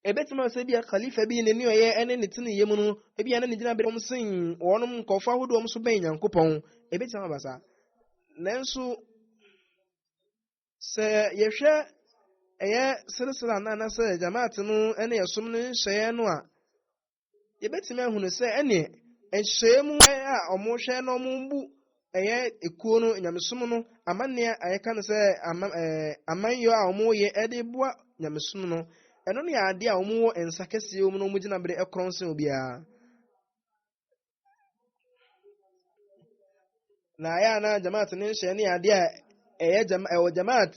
ebetima se bia khalifa bi ne niye ene ne teneye mu no ebia na ne gina be omo sin wonom nkɔfa hodo omo so ben Nyankopɔn ebetima basa nanso se yehwɛ eye silsila na se jamaat no ene yesom ne nhye no a yɛbɛtumi ahunu sɛ ɛne nhyehyɛmu a ɔmo hwɛ na ɔmo mbu ɛyɛ ekuo no nyamesom no amanne a yɛka no sɛ amanyɔ a ɔmo yɛ ɛde boa nyamesom no ɛno ne yɛ ade a ɔmo wɔ nsa kɛseɛ mu na ɔmo gyina bere ɛkorɔn sɛ obiara. Na ayɛ ana jamaat ne nhyɛ ne ade a ɛwɔ jamaat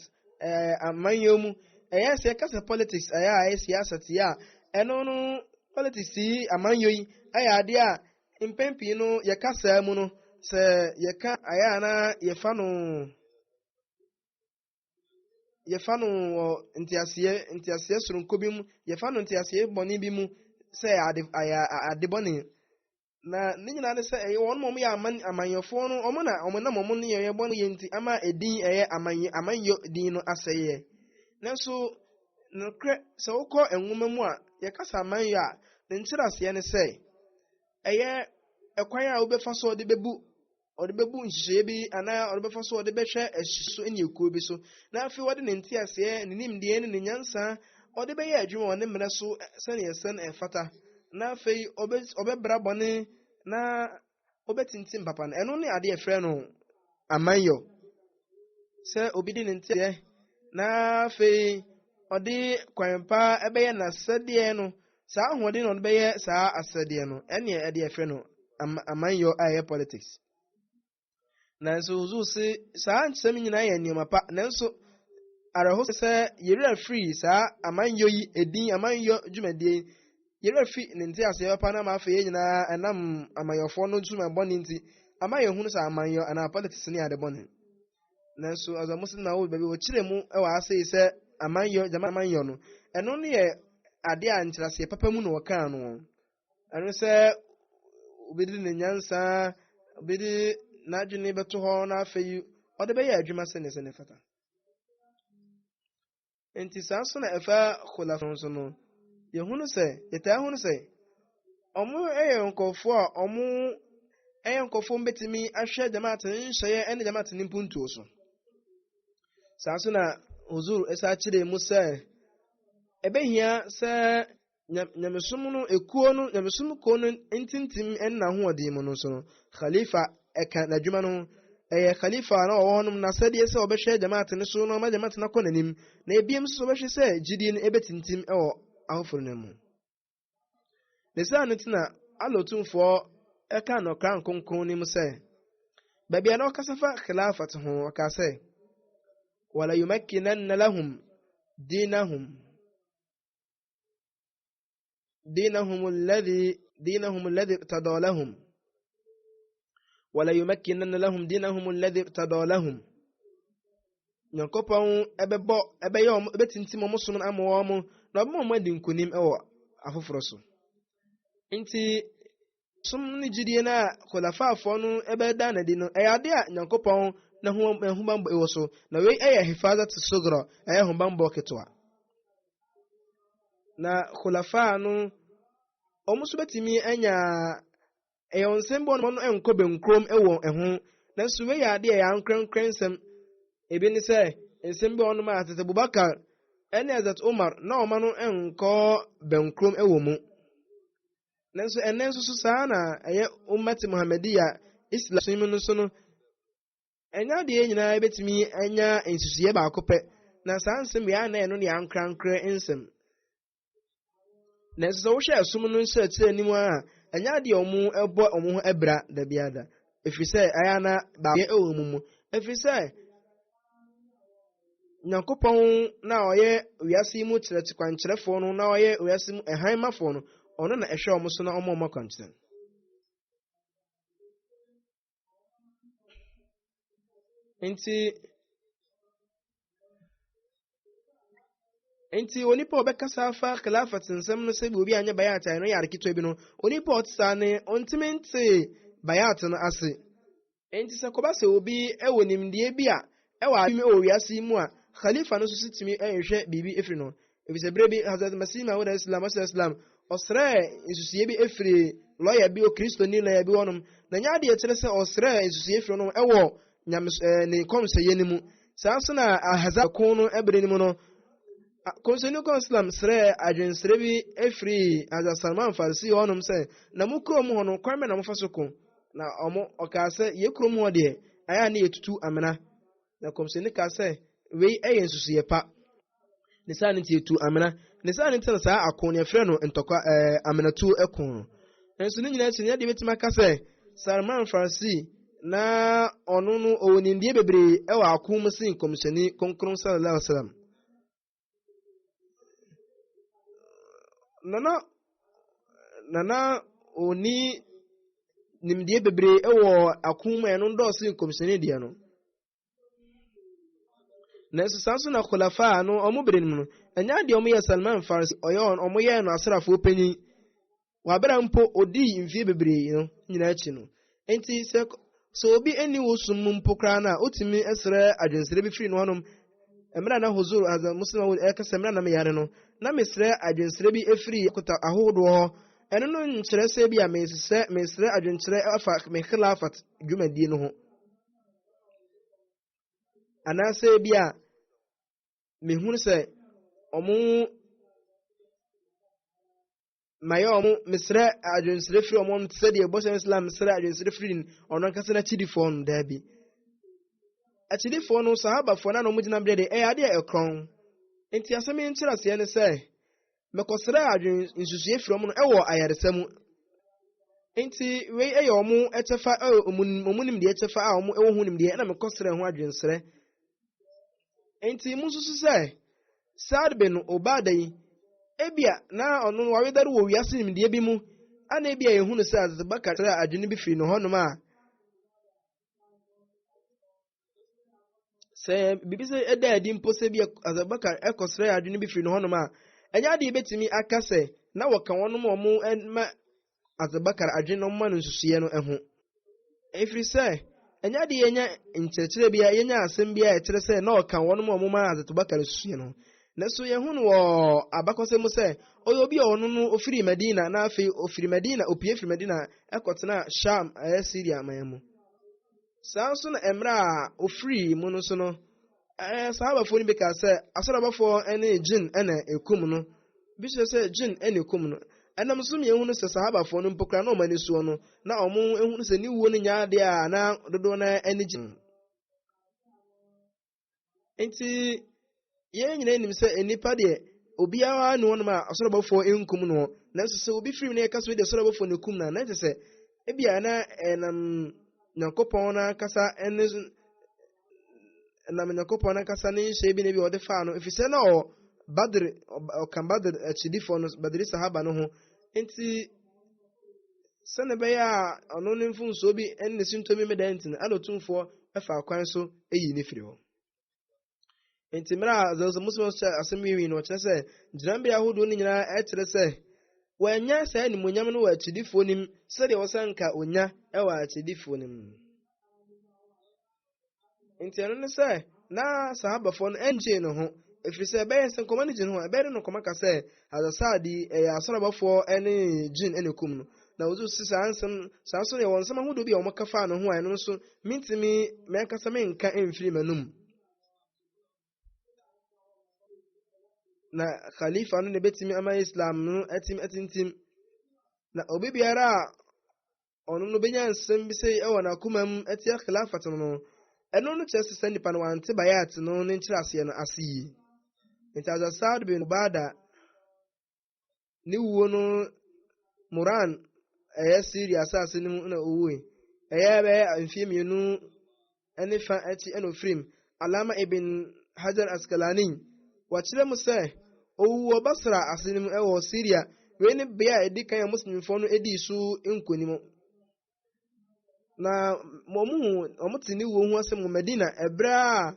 amanyɔ mu ɛyɛ sɛ kasa politics ɛyɛ a ɛyɛ siyasa tie a ɛno no politics yi amanyɔ yi ɛyɛ ade a mpɛn pii no yɛkasa mu no sɛ yɛka ayɛ ana yɛfa no wɔ nteaseɛ soronko bi mu yɛfa no nteaseɛ bɔne bi mu sɛ ade bɔne na ne nyinaa ne sɛ ɛyɛ wɔn mo yɛ amanyɔfoɔ no ɔmo nam ɔmo ne yɛ bɔne yɛ nti ama edin ɛyɛ amanyɔ din no asɛeɛ. Nanso nokorɛ sɛ wokɔ nwoma mu a yɛkasa amanyɔ a ne nkyerɛaseɛ ne sɛ ɛyɛ ɛkwan a wobɛfa so ɔde bɛbu nhyehyɛeɛ bi anaa ɔde bɛfa so ɔde bɛhwɛ ahyehyɛ ne ekuo bi so na afei wɔde ne nteaseɛ ne nimdeɛ ne ne nyansa ɔde bɛyɛ adwuma wɔ ne mmerɛ so sɛnea ɛsɛ na ɛfata na afei ɔbɛbra bɔne na ɔbɛtintim papa no ɛno ne adeɛ ɛfrɛ no amanyɔ sɛ obi de ne nteaseɛ na afei ɔde kwan pa ɛbɛyɛ n'asɛdeɛ no saa ahoɔden na ɔde bɛyɛ saa asɛdeɛ no ɛne ɛde ɛfrɛ no amanyɔ a ɛyɛ politics. Nanso huzu se saa nsɛm nyinaa yɛ nneɛma pa nanso araho sɛ yɛrɛ free saa amanyɔ yi edin amanyɔ dwumadie yɛrɛ free ne nteaseɛ pa na ma afei yɛ nyinaa ɛnam amanyɔfoɔ no ntuma bɔne nti ama yɛhunu sɛ amanyɔ anaa politics ne ade bɔne. Nanso azamo se na wo baabi wɔkyerɛ mu ɛwɔ ase sɛ amanyɔ no ɛno ne yɛ ade a nkyerɛaseɛ papa mu na wɔkaa no ɛno sɛ obi de ne nyansa obi de n'adwene bɛto hɔ na afei ɔde bɛyɛ adwuma sɛ ne fata. Nti saa so na ɛfa khulafo nso no yɛhunu sɛ yɛtaa hunu sɛ ɔmo ɛyɛ nkɔfoɔ a ɔmo ɛyɛ nkɔfoɔ mbɛtumi ahwɛ jamaat ne nhyɛeɛ ɛne jamaat ne mpuntuo so. Saa so na huzur ɛsa kyerɛ mu sɛ ɛbɛhia sɛ nyamesom no ekuo no nyamesom kuo no ntintim ɛnna hoɔden mu no so no khalifa ɛka n'adwuma no ɛyɛ khalifa na ɔwɔ hɔnom na sɛdeɛ sɛ ɔbɛhwɛ jamaat ne so na ɔma jamaat no akɔ n'anim na ebiem nso ɔbɛhwɛ sɛ gyidie no ɛbɛtintim ɛwɔ ahoforo no mu. Ne saa no tena alotumfoɔ ɛka nɔkra nkonkron ne mu sɛ baabi a na ɔkasa fa khilafat ho ɔka sɛ wala yumakkinanna lahum دينهم الذي ارتضى لهم ولا يمكنن لهم دينهم الذي ارتضى لهم. Nyankopɔn ɛbɛyɛ ɛbɛtintim ɔmo som no ama wɔn na ɔbɛma ɔmo adi nkonim ɛwɔ afoforo so. Nti som ne gyidie na khulafaafoɔ no ɛbɛda n'adi no ɛyɛ ade a Nyankopɔn na ho bambɔ ɛwɔ so na wei ɛyɛ hifazat sugra ɛyɛ ho bambɔ ketewa. Na khulafa no ɔmo so betimi anya ɛyɛ nsɛm bɔ no ɛnkɔ benkrom ɛwɔ ɛho nanso wei yɛ ade a yɛankrenkren nsɛm ebi ne sɛ nsɛm bi ɔno ma Hazrat Abubakar ɛne Hazrat Umar na ɔma no ɛnkɔ benkrom ɛwɔ mu nanso ɛnɛ nso so saa na ɛyɛ ummati Muhammadiya Islam no so no ɛnya ade nyinaa betimi anya nsusuye baako pɛ na saa nsɛm yɛ ana ɛno ne yɛankrenkren nsɛm. Nanso sɛ wohwɛ asom no nhyɛ kyerɛ anim a ɛnyɛ adeɛ ɔmo ɛbɔ ɔmo ho ɛbra da biada ɛfiri sɛ ɛyɛ na baayɛ ɛwɔ mu ɛfiri sɛ Nyankopɔn na ɔyɛ wiase mu kwankyerɛfoɔ no na ɔyɛ wiase mu ɛhanmafoɔ no ɔno na ɛhwɛ ɔmo so na ɔmo kwankyerɛ. Nti onipa obɛkasa afa khilafat nsɛm no sɛ bi obi anya bayat no yɛ areketwa bi no onipa ɔtsa ne ɔntimi nte bayat no ase. Nti sɛ kɔba sɛ obi ɛwɔ nimdeɛ bi a ɛwɔ adwumi ɛwɔ wiase mu a khalifa no so sitimi ɛhwɛ biribi efiri no efisɛ bere bi Hazrat Masih Maud Islam ɔsrɛ nsusuye bi efiri lɔya bi o kristoni lɔya bi wɔnom na nya adeɛ kyerɛ sɛ ɔsrɛ nsusuye efiri no ɛwɔ nyame ne kɔmsɛyɛ ne mu saa so na ahazab ko no ɛbere ne mu no Konseni Islam srɛ adwensrɛ bi efiri Hazrat Salman Farisi hɔnom sɛ na mu kurom hɔ no kwan bɛ na mofa so ko na ɔkaa sɛ yɛ kurom hɔ deɛ ayɛ a ne yɛtutu amena na konseni kaa sɛ wei ɛyɛ nsusuyɛ pa ne saa ne nti yɛtu amena ne saa ne nti na saa ako ne yɛfrɛ no ntɔkwa amenatu ɛko no nso ne nyinaa akyi ne yɛde bɛtumi aka sɛ Salman Farisi na ɔno no ɔwɔ nimdeɛ bebree ɛwɔ ako mu sen kɔmhyɛni kronkron sallallahu alaihi wasallam nana oni nimdeɛ bebree ɛwɔ ako mu ɛno ndɔɔso kɔmhyɛni deɛ no na nso saa nso na khulafa no ɔmo bere mu no ɛnya deɛ ɔmo yɛ Salman Farisi ɔyɛ ɔmo yɛ no asrafoɔ panyin wabera mpo odi mfie bebree no nyinaa akyi no enti sɛ obi ani wo sum mu mpo koraa na otimi ɛsrɛ adwensrɛ bi firi no hɔnom emra na huzur as a muslim wo ɛkasa emra na me yare no na mesrɛ adwensrɛ bi efiri kota ahodo hɔ ɛno no nkyerɛ sɛ bi a mesrɛ adwenkyerɛ afa me khilafat dwumadie no ho anaasɛ bi a mehunu sɛ ɔmo mayɛ ɔmo mesrɛ adwensrɛ firi ɔmo sɛ deɛ bɔhyɛ Islam mesrɛ adwensrɛ firi ɔno nkasa na kyidifoɔ no daabi akyidifoɔ no sahabafoɔ na ɔmo gyina bere de ɛyɛ adeɛ ɛkrɔn enti asɛm yi nkyerɛ aseɛ ne sɛ mekɔsrɛ nsusue firi ɔmo no ɛwɔ ayaresɛ mu enti wei ɛyɛ ɔmo ɛkyɛfa ɔmo nimdeɛ ɛkyɛfa a ɔmo ɛwɔ ho nimdeɛ ɛna mekɔsrɛ ho adwensrɛ enti mu nsusu sɛ Saad bin Ubada yi ebia na ɔno wawedare wɔ wiase nimdeɛ bi mu ana ebia yɛhu no sɛ Abubakar srɛ adwene bi firi no hɔnom a sɛ bibi sɛ ɛda adi mpo sɛ bi Abubakar ɛkɔsrɛ adwene bi firi no hɔnom a ɛnyɛ ade yɛbɛtumi aka sɛ na wɔka wɔnom ɔmo ɛma Abubakar adwene no ma no nsusuɛ no ɛho ɛfiri sɛ ɛnyɛ ade yɛnya nkyerɛkyerɛ bi a yɛnya asɛm bi a ɛkyerɛ sɛ na wɔka wɔnom ɔmo ma Abubakar nsusuɛ no na so yɛhu no wɔ abakɔsɛ mu sɛ ɔyɛ obi a ɔno no ofiri Medina na afei ofiri Medina opie firi Medina ɛkɔtena Sham ɛyɛ Syria man mu saa nso na emra a ofiri mu no so no sahabafoɔ no bi ka sɛ asɔrabafoɔ ɛne jin ɛna ekum no bi sɛ jin ɛna ekum no ɛnam so mmienu no sɛ sahabafoɔ no mpokra na ɔmo ani soɔ no na ɔmo ehu no sɛ ne wuo no nya ade a na dodo na ɛne jin enti yɛn nyinaa nim sɛ enipa deɛ obiara ne wɔn a asɔrabafoɔ enkum no nanso sɛ obi firi mu na yɛka so de asɔrabafoɔ no kum na na kyerɛ sɛ ebia na ɛnam Nyankopɔn na kasa ɛne ɛnam Nyankopɔn na kasa ne nhyɛ bi na bi ɔde faa no efisɛ na Badr ɔkan Badr akyidifo no Badri sahaba no ho enti sɛ ne bɛyɛ a ɔno ne mfunsuo bi ɛne ne sintomi meda ntina ana otumfoɔ ɛfa kwan so eyi ne firi hɔ enti mra azɔ muslim asɛm wiwi no ɔkyerɛ sɛ gyinambere ahodoɔ no nyinaa ɛkyerɛ sɛ wɔanya saa animonyam no wɔ akyidifoɔ nim sɛdeɛ wɔsanka onya ɛwɔ akyidifoɔ nim enti ɛno ne sɛ na sahabafoɔ no ɛnkyee no ho ɛfiri sɛ ɛbɛyɛ sɛ nkɔma no gye no ho ɛbɛyɛ no nkɔma ka sɛ Saadi ɛyɛ asɔrabafoɔ ɛne jin ɛne kum no na wɔdze si saa nsɛm saa nso yɛ wɔn nsɛm ahodoɔ bi a wɔn kafa no ho a ɛno nso mintimi mɛnkasa menka ɛmfiri m'anum na khalifa no ne betimi ama Islam no atintim na obi biara a ɔno no benya nsɛm bi sɛ ɛwɔ na kuma mu atia khilafat no ɛno no kyerɛ sɛ nipa no wante bayat no ne nkyerɛ aseɛ no ase yi nti Saad bin Ubada ne wuo no Moran ɛyɛ Syria asase no mu na owuo ɛyɛ bɛyɛ mfie mmienu ɛne fa akyi ɛna ofirim Alama ibn Hajar Asqalani wakyerɛ mu sɛ owuo Basra ase no mu ɛwɔ Syria wei ne bea a ɛdi kan a muslimfoɔ no edi so nkonim na ɔmo te ne wuo ho asɛm wɔ Medina ɛbrɛ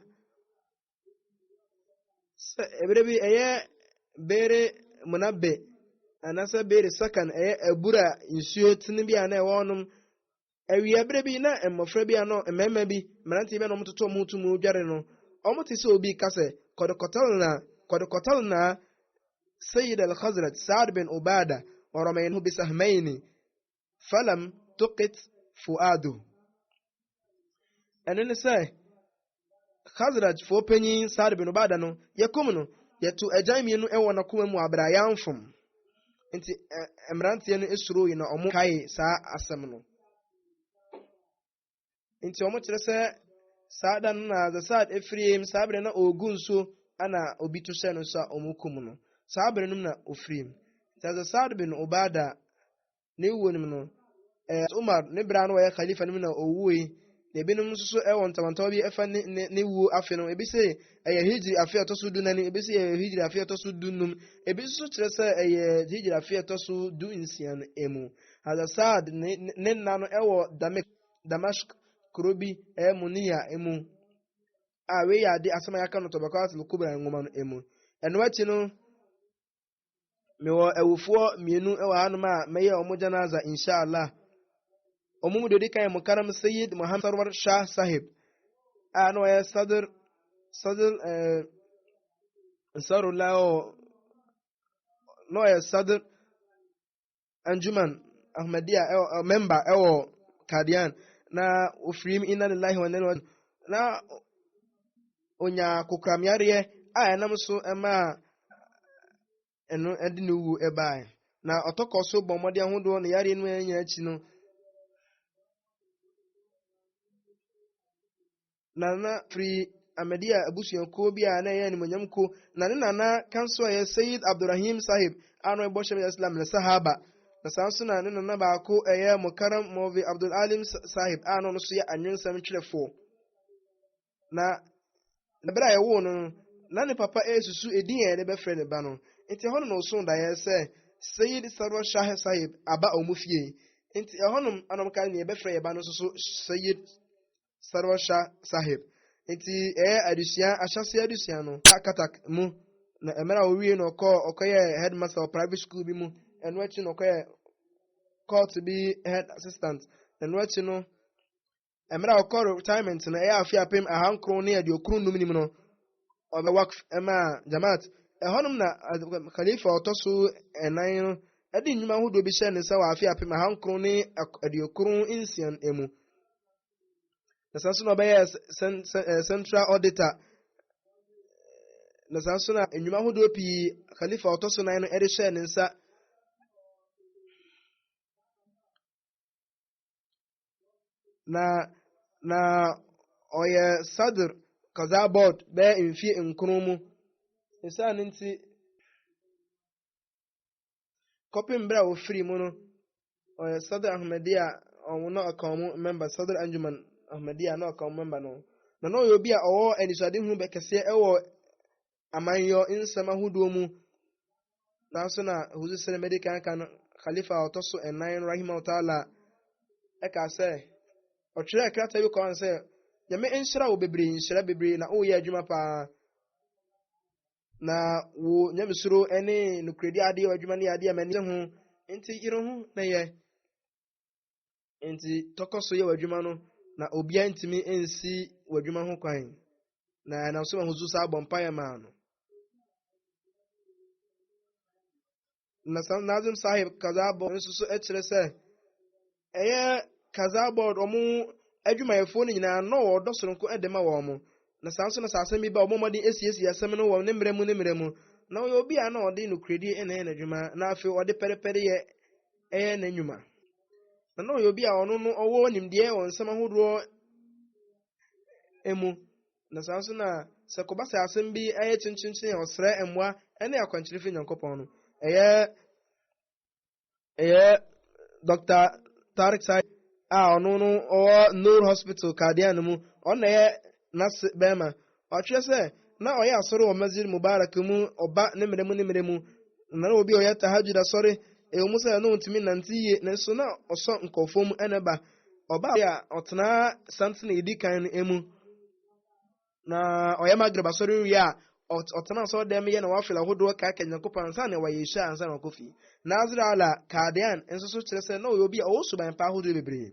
bi ɛyɛ bere munabe anasa bere sakan ɛyɛ abura nsuo tene bi a na ɛwɔ ɔnom awia bere bi na mmɔfra bi a no mmarima bi mmerante bi a na ɔmo toto ɔmo to mu dware no ɔmo te sɛ obi ka sɛ kɔdɔkɔtalna Sayyid al-Khazraj Saad bin Ubada ورمينه بسهمين فلم تقت فؤاده أنا نسأ خزرج فوبني Saad bin Ubada no yakum no yɛto agyan mmienu wɔ n'akoma mu abra yɛamfom nti mmeranteɛ no esuro yi na ɔmo kae saa asɛm no nti ɔmo kyerɛ sɛ saa da no na Zasad efiriem saa bere na ogu nsuo ana obi to hyɛ no nso a ɔmo kum no saa bere no na ofiriem nti Zasad bin Ubada ne wuo no no Umar ne bra no wɔyɛ khalifa no mu na owuo na ebinom nso so ɛwɔ ntamantaw bi ɛfa ne wuo afe no ebi sɛ ɛyɛ hijri afe ɛtɔ so 14 ebi sɛ ɛyɛ hijri afe ɛtɔ so 15 ebi nso kyerɛ sɛ ɛyɛ hijri afe ɛtɔ so 16 no emu Zasad ne nna no ɛwɔ Damashq kuro bi ɛyɛ Muniya emu a wei yɛ ade asɛm a yɛaka no Tabaqat al-Kubra nwoma no emu ɛno akyi no mewɔ awufoɔ mmienu ɛwɔ hanom a mɛyɛ ɔmo janaza inshallah ɔmo mu dodi kan Mukarram Sayyid Muhammad Sarwar Shah Sahib a no ɛyɛ sadr Ansarullah no ɛyɛ sadr Anjuman Ahmadiyya member ɛwɔ Qadian na ofrim inna lillahi wa inna ilaihi na onya kokramyareɛ a ɛnam so ɛma ɛno ɛde no wu ɛbae na ɔtɔkɔ so bɔ mmɔde ahodoɔ na yare no anya akyi no na firi Ahmadiyya abusuakuo bi a na ɛyɛ animonyamko na ne nana kanso ɛyɛ Sayyid Abdurrahim Sahib a no ɛbɔ hyɛ Islam ne sahaba na saa nso na ne nana baako ɛyɛ Mukarram Maulvi Abdul Alim Sahib a no so yɛ anwensɛm kyerɛfoɔ na bere a ɛwɔ no na ne papa esusu edin a yɛde bɛfrɛ ne ba no nti ɛhɔ no so daeɛ sɛ Sayyid Sarwar Shah Sahib aba ɔmo fie nti ɛhɔ no anom ka ne yɛbɛfrɛ yɛ ba no so Sayyid Sarwar Shah Sahib nti ɛyɛ ahyɛse adusua no Katak mu na ɛmɛra a owie no ɔkɔyɛ headmaster of private school bi mu ɛno akyi no ɔkɔyɛ court bi head assistant ɛno akyi no ɛmɛra a ɔkɔ retirement no ɛyɛ afe apem ahankron ne ɛde okuru num nim no ɔbɛwak ɛma Jamaat ɛhɔnom na khalifa ɔtɔ so ɛnan no ɛde nnwuma ahodoɔ bi hyɛ ne nsa wɔ afe apem ahankron ne ɛde okuru nsian emu na saa nso na ɔbɛyɛ central auditor na saa nso na nnwuma ahodoɔ pii khalifa ɔtɔ so nan no ɛde hyɛ ne nsa na ɔyɛ sadr kaza board bɛyɛ mfie nkron mu ɛsaa no nti kɔpem berɛ a wɔfiri mu no ɔyɛ sadr Ahmadiyya ɔmo na ɔka mo member sadr Anjuman Ahmadiyya na ɔka mo member no na ɔyɛ obi a ɔwɔ anisoadehu bɛkɛseɛ ɛwɔ amanyɔ nsɛm ahodoɔ mu nanso na huzu sɛ medical kan khalifa ɔtɔ so ɛnan rahimahullah ta'ala ɛka sɛ ɔtwerɛ krataa bi kɔn sɛ nyame nhyira wo bebree nhyira bebree na woyɛ adwuma paa na wo nyame suro ɛne nukredi ade adwuma ne ade amani ho nti yiro ho na yɛ nti tɔkɔ so yɛ adwuma no na obia ntimi ensi adwuma ho kwan na na so huzu sa bompa ya ma no na Nazim Sahib Kazabo nso so ɛkyerɛ sɛ ɛyɛ Kazabo ɔmo adwumayɛfoɔ no nyinaa no ɔdɔ soronko ɛde ma wɔn mo na saa nso na saa asɛm bi ba ɔmo mɔden esiesie asɛm no wɔ ne mmerɛ mu na ɔyɛ obi a na ɔde no kredi ɛna ɛyɛ n'adwuma na afei ɔde pɛrɛpɛrɛ yɛ ɛyɛ n'adwuma na ɔyɛ obi a ɔno no ɔwɔ nimdeɛ wɔ nsɛm ahodoɔ emu na saa nso na sɛ kɔba sɛ asɛm bi ɛyɛ kyenkyenkyen a ɔsrɛ mmoa ɛne akwankyerɛ fi Nyankopɔn no ɛyɛ Dr. Tariq Sai a ɔno no ɔwɔ Noor Hospital Qadian mu ɔna ɛyɛ nas bɛma ɔtwerɛ sɛ na ɔyɛ asɔre wɔ Masjid Mubarak mu ɔba ne mmerɛ mu na obi ɔyɛ tahajjud asɔre ɛwɔ sɛ no ntumi nante yie nanso na ɔsɔ nkɔfo mu ɛna ba ɔba a ɔtena santena edi kan no emu na ɔyɛ Maghrib asɔre wie a ɔtena sɛ ɔdɛm yɛ na wafela ahodoɔ ka Nyankopɔn ansa na wɔyɛ hyɛ ansa na ɔkɔfi Nazir ala Qadian nso so kyerɛ sɛ na ɔyɛ obi a ɔwɔ suban pa ahodoɔ bebree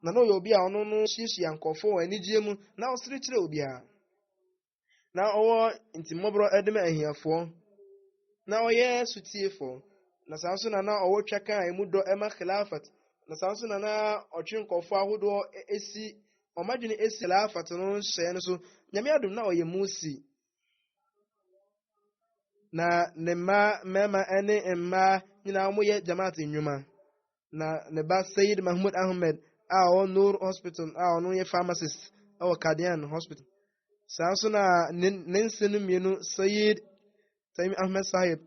na ɔyɛ obi a ɔno no hyehyɛ nkɔfo wɔ anigye mu na ɔsere kyerɛ obiara na ɔwɔ ntimmɔborɔ ɛde ma ahiafoɔ na ɔyɛ sutiefo na saa nso na ɔwɔ twaka a emu dɔ ɛma khilafat na saa nso na ɔtwe nkɔfo ahodoɔ esi ɔmadwene esi khilafat no hyɛ no so nyame adom na ɔyɛ musi na ne mema ene mma nyina mo ye jamaat nnwuma na ne ba Sayyid Mahmud Ahmed a o Nur Hospital a ono ye pharmacist o Kadian Hospital saa so na ne nsenu mienu Sayyid Taimi Ahmed Sahib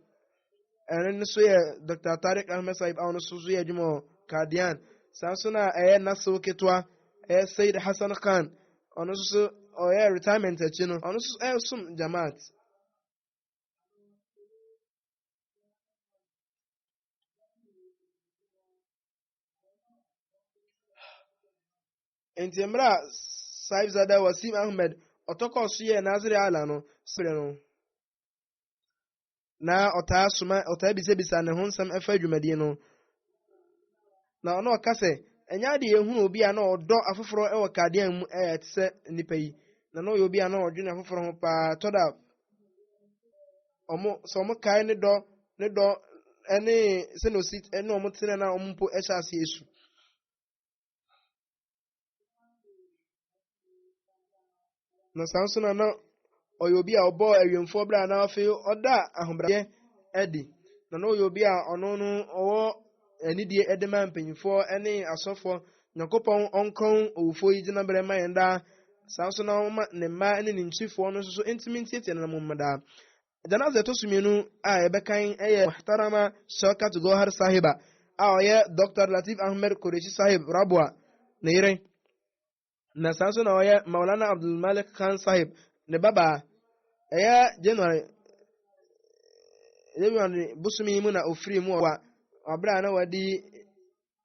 ene so ye Dr. Tariq Ahmed Sahib a ono so ye adwuma Kadian saa so na naso ketwa Sayyid Hassan Khan ono so o ye retirement achi no ono so sum jamaat enti mra Sahib Zada Wasim Ahmed otoko so ye Nazir Ala no sire no na ọta bisa ne ho nsɛm ɛfa adwumadie no na ɔno ɔka sɛ ɛnyɛ ade ehunu obi a na ɔdɔ afoforo ɛwɔ kadean mu ɛyɛ te sɛ nipa yi na no yɛ obi a na ɔdwene afoforo ho paa tɔda ɔmo kae ne dɔ ɛne sɛ na osi ɛne ɔmo tena na ɔmo mpo ɛhyɛ ase esu na saa nso na ɔyɛ obi a ɔbɔ awemfoɔ bra na afei ɔda ahobrɛ ɛdi na ɔyɛ obi a ɔno no ɔwɔ anidie ɛde ma mpanyinfoɔ ɛne asɔfoɔ Nyankopɔn ɔnkɔn owufoɔ yi gyina brɛ ma yɛn daa saa nso na ɔma ne mma ɛne ne nkyifoɔ no nso so ntumi ntietie na mo daa janaza ɛtɔ so mmienu a yɛbɛkan ɛyɛ Muhtarama Shaukat Gohar Sahiba a ɔyɛ Dr. Latif Ahmed Qureshi Sahib Rabwa ne yere na saa nso na ɔyɛ Maulana Abdul Malik Khan Sahib ne baba ɛyɛ January busumi mu na ofiri mu wa abra na wadi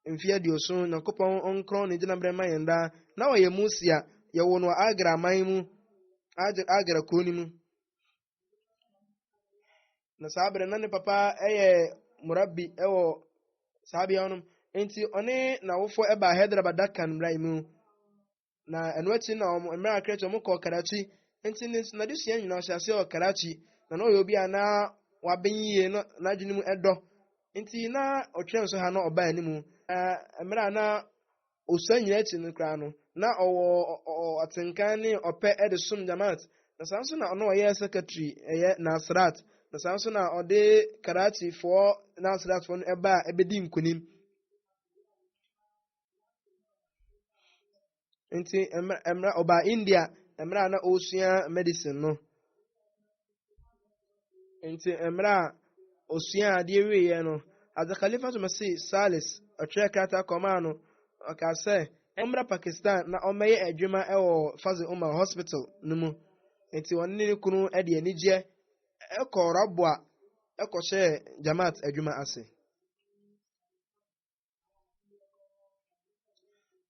mfia dioso Nyankopɔn onkron ne gyina brɛ ma yɛn daa na ɔyɛ musia yɛwo no agra man mu agra kroni mu na saa bere na ne papa ɛyɛ murabbi ɛwɔ saa bea no enti ɔne na wofo ɛba Hyderabad Dakan mra mu na ɛno akyi na ɔmo mra akrɛkyɛ ɔmo kɔ Karachi enti ne na de sua nyina ɔhyɛ ase wɔ Karachi na no yɛ obi a na wabenyiye no na adwene mu ɛdɔ enti na ɔtwɛn so ha na ɔba animu mra na osua nyina akyi no kra no na ɔwɔ atenkan ne ɔpɛ ɛde som jamaat na saa nso na ɔno ɔyɛ secretary ɛyɛ Nasrat na saa nso na ɔde Karachi for Nasrat for no ɛba ɛbɛdi nkonim enti mra ɔba India mra na osua medicine no enti mra osua ade wiye no as Khalifa to Masih Salis ɔtwerɛ krata kɔma no ɔka sɛ mra Pakistan na ɔmɛyɛ adwuma ɛwɔ Fazil Umar Hospital no mu enti wɔn ne kunu ɛde anigye ɛkɔ Rabwa ɛkɔhyɛ jamaat adwuma ase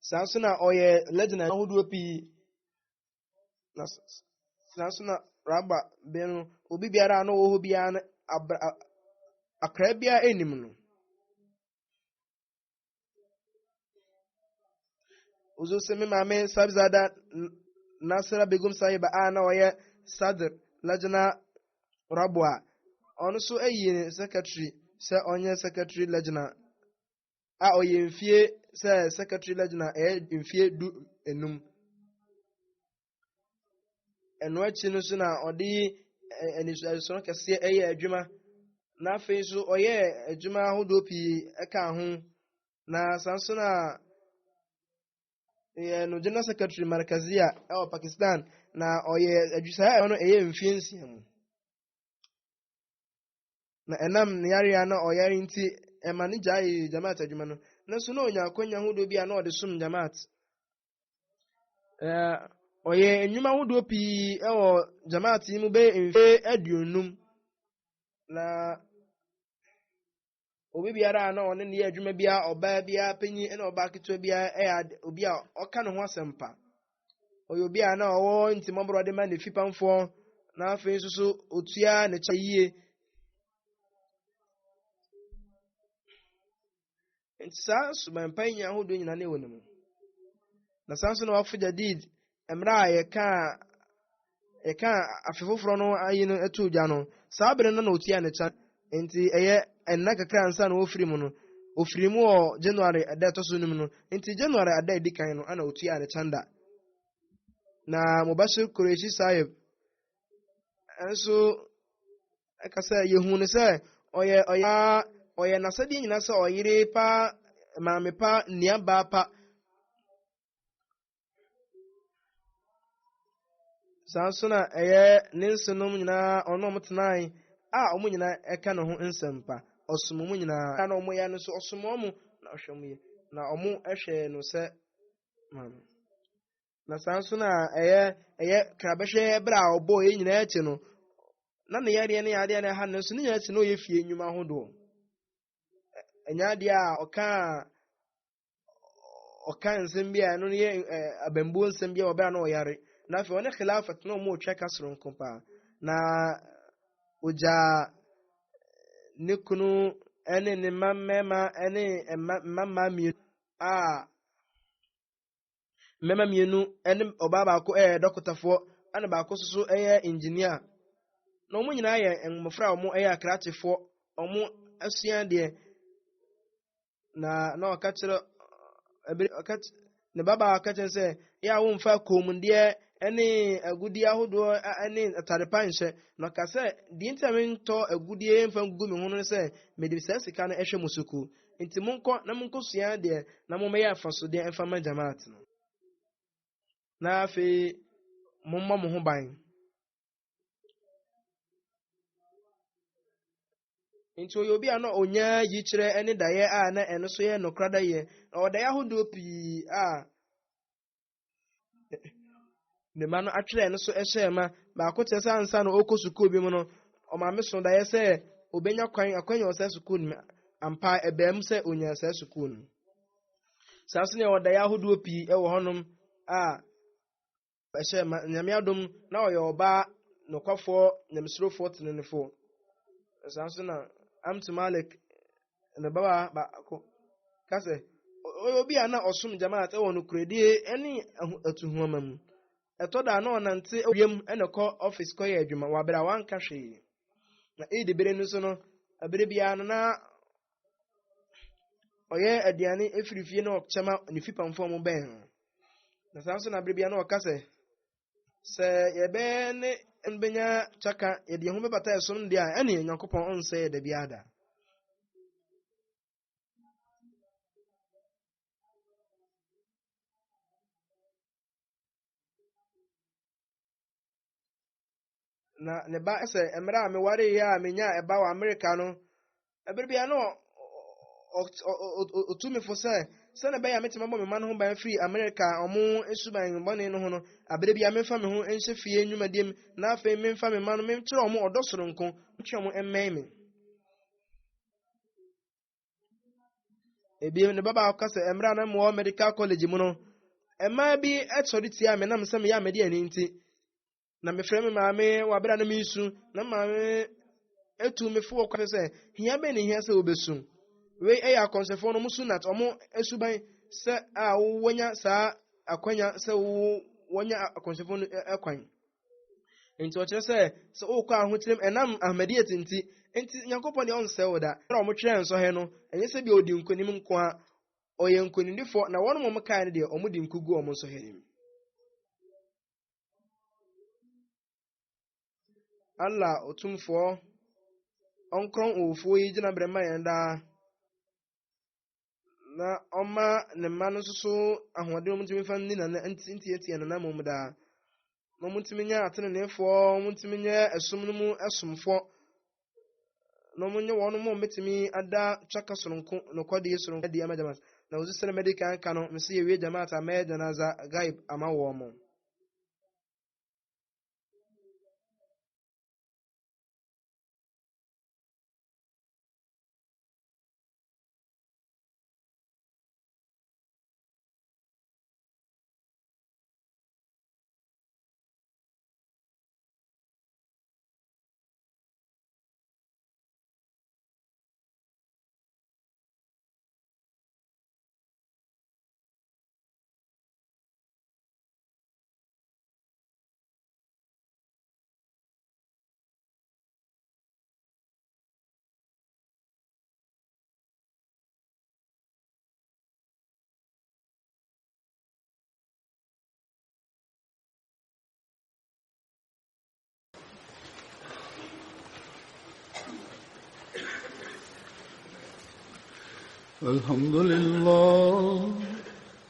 saa nso na ɔyɛ legend ahodoɔ pii na saa nso na Rabwa bɛn obi biara na ɔwɔ hɔ biara na akra biara anim no uzo semi maame Sabzada Nasira Begum Sahiba a na ɔyɛ Sadr Lajna Rabwa ɔno so ayi secretary sɛ ɔnyɛ secretary Lajna a ɔyɛ mfie sɛ secretary Lajna mfie du enum ɛno akyi no so na ɔde anisuaso kɛseɛ ɛyɛ adwuma na afei so ɔyɛ adwuma ahodoɔ pii ɛka ho na saa nso na no general secretary Markazia ɛwɔ Pakistan na ɔyɛ adwusaa ɛno ɛyɛ mfie nsia mu na ɛnam ne yare na ɔyare nti ɛma ne gyae jamaat adwuma no nanso na onya akonya ahodoɔ bi a na ɔde som jamaat ɔyɛ nnwuma ahodoɔ pii ɛwɔ jamaat yi mu bɛ mfie aduonum na obi biara na ɔne ne yɛ adwuma bia ɔbaa bia panyin ɛna ɔbaa ketewa bia ɛyɛ obi a ɔka ne ho asɛmpa ɔyɛ obi a na ɔwɔ ntimɔborɔ de ma ne fipamfoɔ na afei nso so otua ne kyɛ yie nti saa suban panyin ahodoɔ nyina ne wɔ ne mu na saa nso na wafo jadid mmerɛ a yɛka afe foforɔ no ayi no ɛto gya no saa bere no na otua ne kyɛ nti ɛyɛ ɛnna kakra ansa na ofiri mu no ofiri mu wɔ January ada ɛtɔ so num no nti January ada edi kan no ana otua ne chanda na Mubashir Qureshi Sahib enso ɛka sɛ yɛhu ne sɛ ɔyɛ n'asɛdeɛ nyinaa sɛ ɔyere pa, maame pa, nnuabaa pa. saa nso na ɛyɛ ne nsenom nyinaa ɔno ɔmo tenae a ɔmo nyinaa ɛka ne ho nsɛm pa. ɔsom mu nyinaa na ɔmo yɛ no so ɔsom ɔmo na ɔhwɛ mo yɛ na ɔmo ɛhwɛ no sɛ maame. na saa nso na ɛyɛ krabɛhwɛ bere a ɔbɔɔ yɛ nyinaa akyi no na ne yɛdeɛ ne adeɛ na ɛha no nso ne nyinaa akyi na ɔyɛ fie nnwuma ahodoɔ. ɛnyɛ adeɛ a ɔka nsɛm bi a ɛno no yɛ abambuo nsɛm bi a ɔbɛa na ɔyare na afei ɔne khilafat na ɔmo otwa ka soronko paa na ogya ne kunu ɛne ne mmarima ɛne mmarima mmienu a mmarima mmienu ɛne ɔbaa baako ɛyɛ dɔkotafoɔ ɛna baako nso ɛyɛ engineer na ɔmo nyinaa yɛ mmɔfra a ɔmo ɛyɛ akrakyefoɔ ɔmo asua deɛ na ɔka kyerɛ ne baba aka kyerɛ sɛ yɛ a womfa kɔmmudeɛ ɛne agudie ahodoɔ ɛne atarepa nhyɛ na ɔka sɛ deɛ nti a mentɔ agudie mfa ngugu me ho no sɛ mede saa sika no ɛhwɛ mu suku nti monkɔ na monkɔsua deɛ na mommɛyɛ afasodeɛ ɛmfa ma jamaat no na afei mommɔ mo ho ban. nti oyɛ obi a na onya yikyerɛ ɛne daeɛ a na ɛno so yɛ nokora daeɛ na ɔdaeɛ ahodoɔ pii a ne ma no atwerɛ ɛno so ɛhyɛ ma baako kyerɛ sɛ ansa na ɔkɔ sukuu bi mu no ɔmaame so daeɛ sɛ obenya akwanya wɔ saa sukuu no mu ampa ɛbɛm sɛ onya saa sukuu no. saa nso na ɛwɔ daeɛ ahodoɔ pii ɛwɔ hɔnom a ɛhyɛ ma nyame adom na ɔyɛ ɔbaa nokwafoɔ nyamesurofoɔ tenenefoɔ. saa nso na Amtu Malik ne baba baako kasɛ obi a na ɔsom jamaat ɛwɔ no kuredie ɛne atuhuama mu ɛtɔ da na ɔnante wiem ɛna kɔ office kɔyɛ adwuma wɔ abere a wanka hwee na ɛdi bere no so no abere biara no na ɔyɛ aduane efiri fie na ɔkyɛma ne fipamfo mu bɛn na saa nso na abere biara na ɔka sɛ yɛbɛɛ ne mbenya chaka yɛde yɛn ho bɛbata ɛsom deɛ a ɛne Nyankopɔn ɔnsɛ yɛ da biara da. na ne ba sɛ mmerɛ a meware yɛ a menya ɛba wɔ Amerika no ɛbere bia no ɔtumifo sɛ ne bɛyɛ a metema bɔ me ma no ho ban firi Amerika ɔmo esuban bɔne no ho no abere bia memfa me ho nhyɛ fie nnwumadeɛ mu na afei memfa me ma no memkyerɛ ɔmo ɔdɔ soronko mekyerɛ ɔmo mmɛn me. ebi ne baba aka sɛ mmerɛ a na mewɔ medical college mu no ɛmaa bi ɛsɔre tia me nam sɛ meyɛ amede ani nti na mefrɛ me maame wɔ abere a na mesu na maame etu me fo kwa sɛ hia bɛ ne hia sɛ obesu wei ɛyɛ akɔnsɛfoɔ no musu nat ɔmo esuban sɛ a wonya saa akwanya sɛ wonya akɔnsɛfoɔ no ɛkwan nti ɔkyerɛ sɛ wokɔ ahokyerɛm ɛnam ahmadiyat nti Nyankopɔn deɛ ɔnsɛ wo da ɛna ɔmo kyerɛ nsɔhɛ no ɛnyɛ sɛ bi odi nkonim nko a ɔyɛ nkonimdifoɔ na wɔn mo kae no deɛ ɔmo di nkugu ɔmo nsɔhɛ nim. Allah otumfoɔ ɔnkrɔn owufoɔ yi gyina berɛ ma yɛn daa na ɔma ne mma no nso so ahoɔden ɔmo ntumi fa nni na ntiatia nana mmom daa na ɔmo ntumi nyɛ ateneneefoɔ ɔmo ntumi nyɛ ɛsom no mu ɛsomfoɔ na ɔmo nyɛ wɔn mo metumi ada twaka soronko nokɔdeɛ soronko adi ama jamaat na ozi sɛ mɛde kan no mesi yɛwie jamaat a mɛyɛ janaza gaib ama wɔn mo.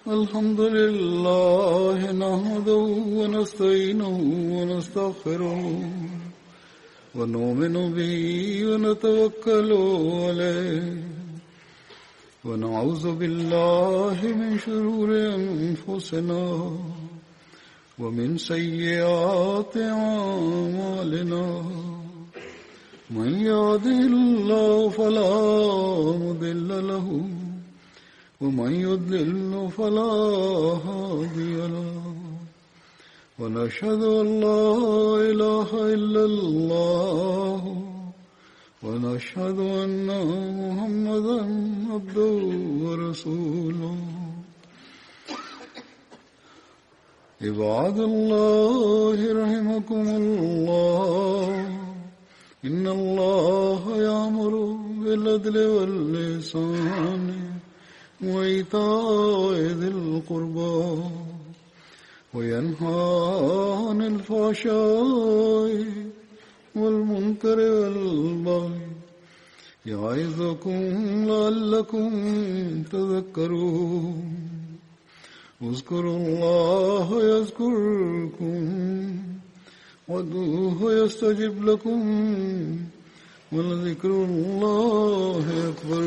الحمد لله نحمده ونستعينه ونستغفره ونؤمن به ونتوكل عليه ونعوذ بالله من شرور أنفسنا ومن سيئات أعمالنا من يهده الله فلا مضل له ومن يضلل فلا هادي له ونشهد أن لا إله إلا الله ونشهد أن محمدا عبده ورسوله عباد الله رحمكم الله إن الله يأمر بالعدل والإحسان وإيتاء ذي القربى وينهى عن الفحشاء والمنكر والبغي يعظكم لعلكم تذكرون اذكروا الله يذكركم وادعوه يستجب لكم ولذكر الله أكبر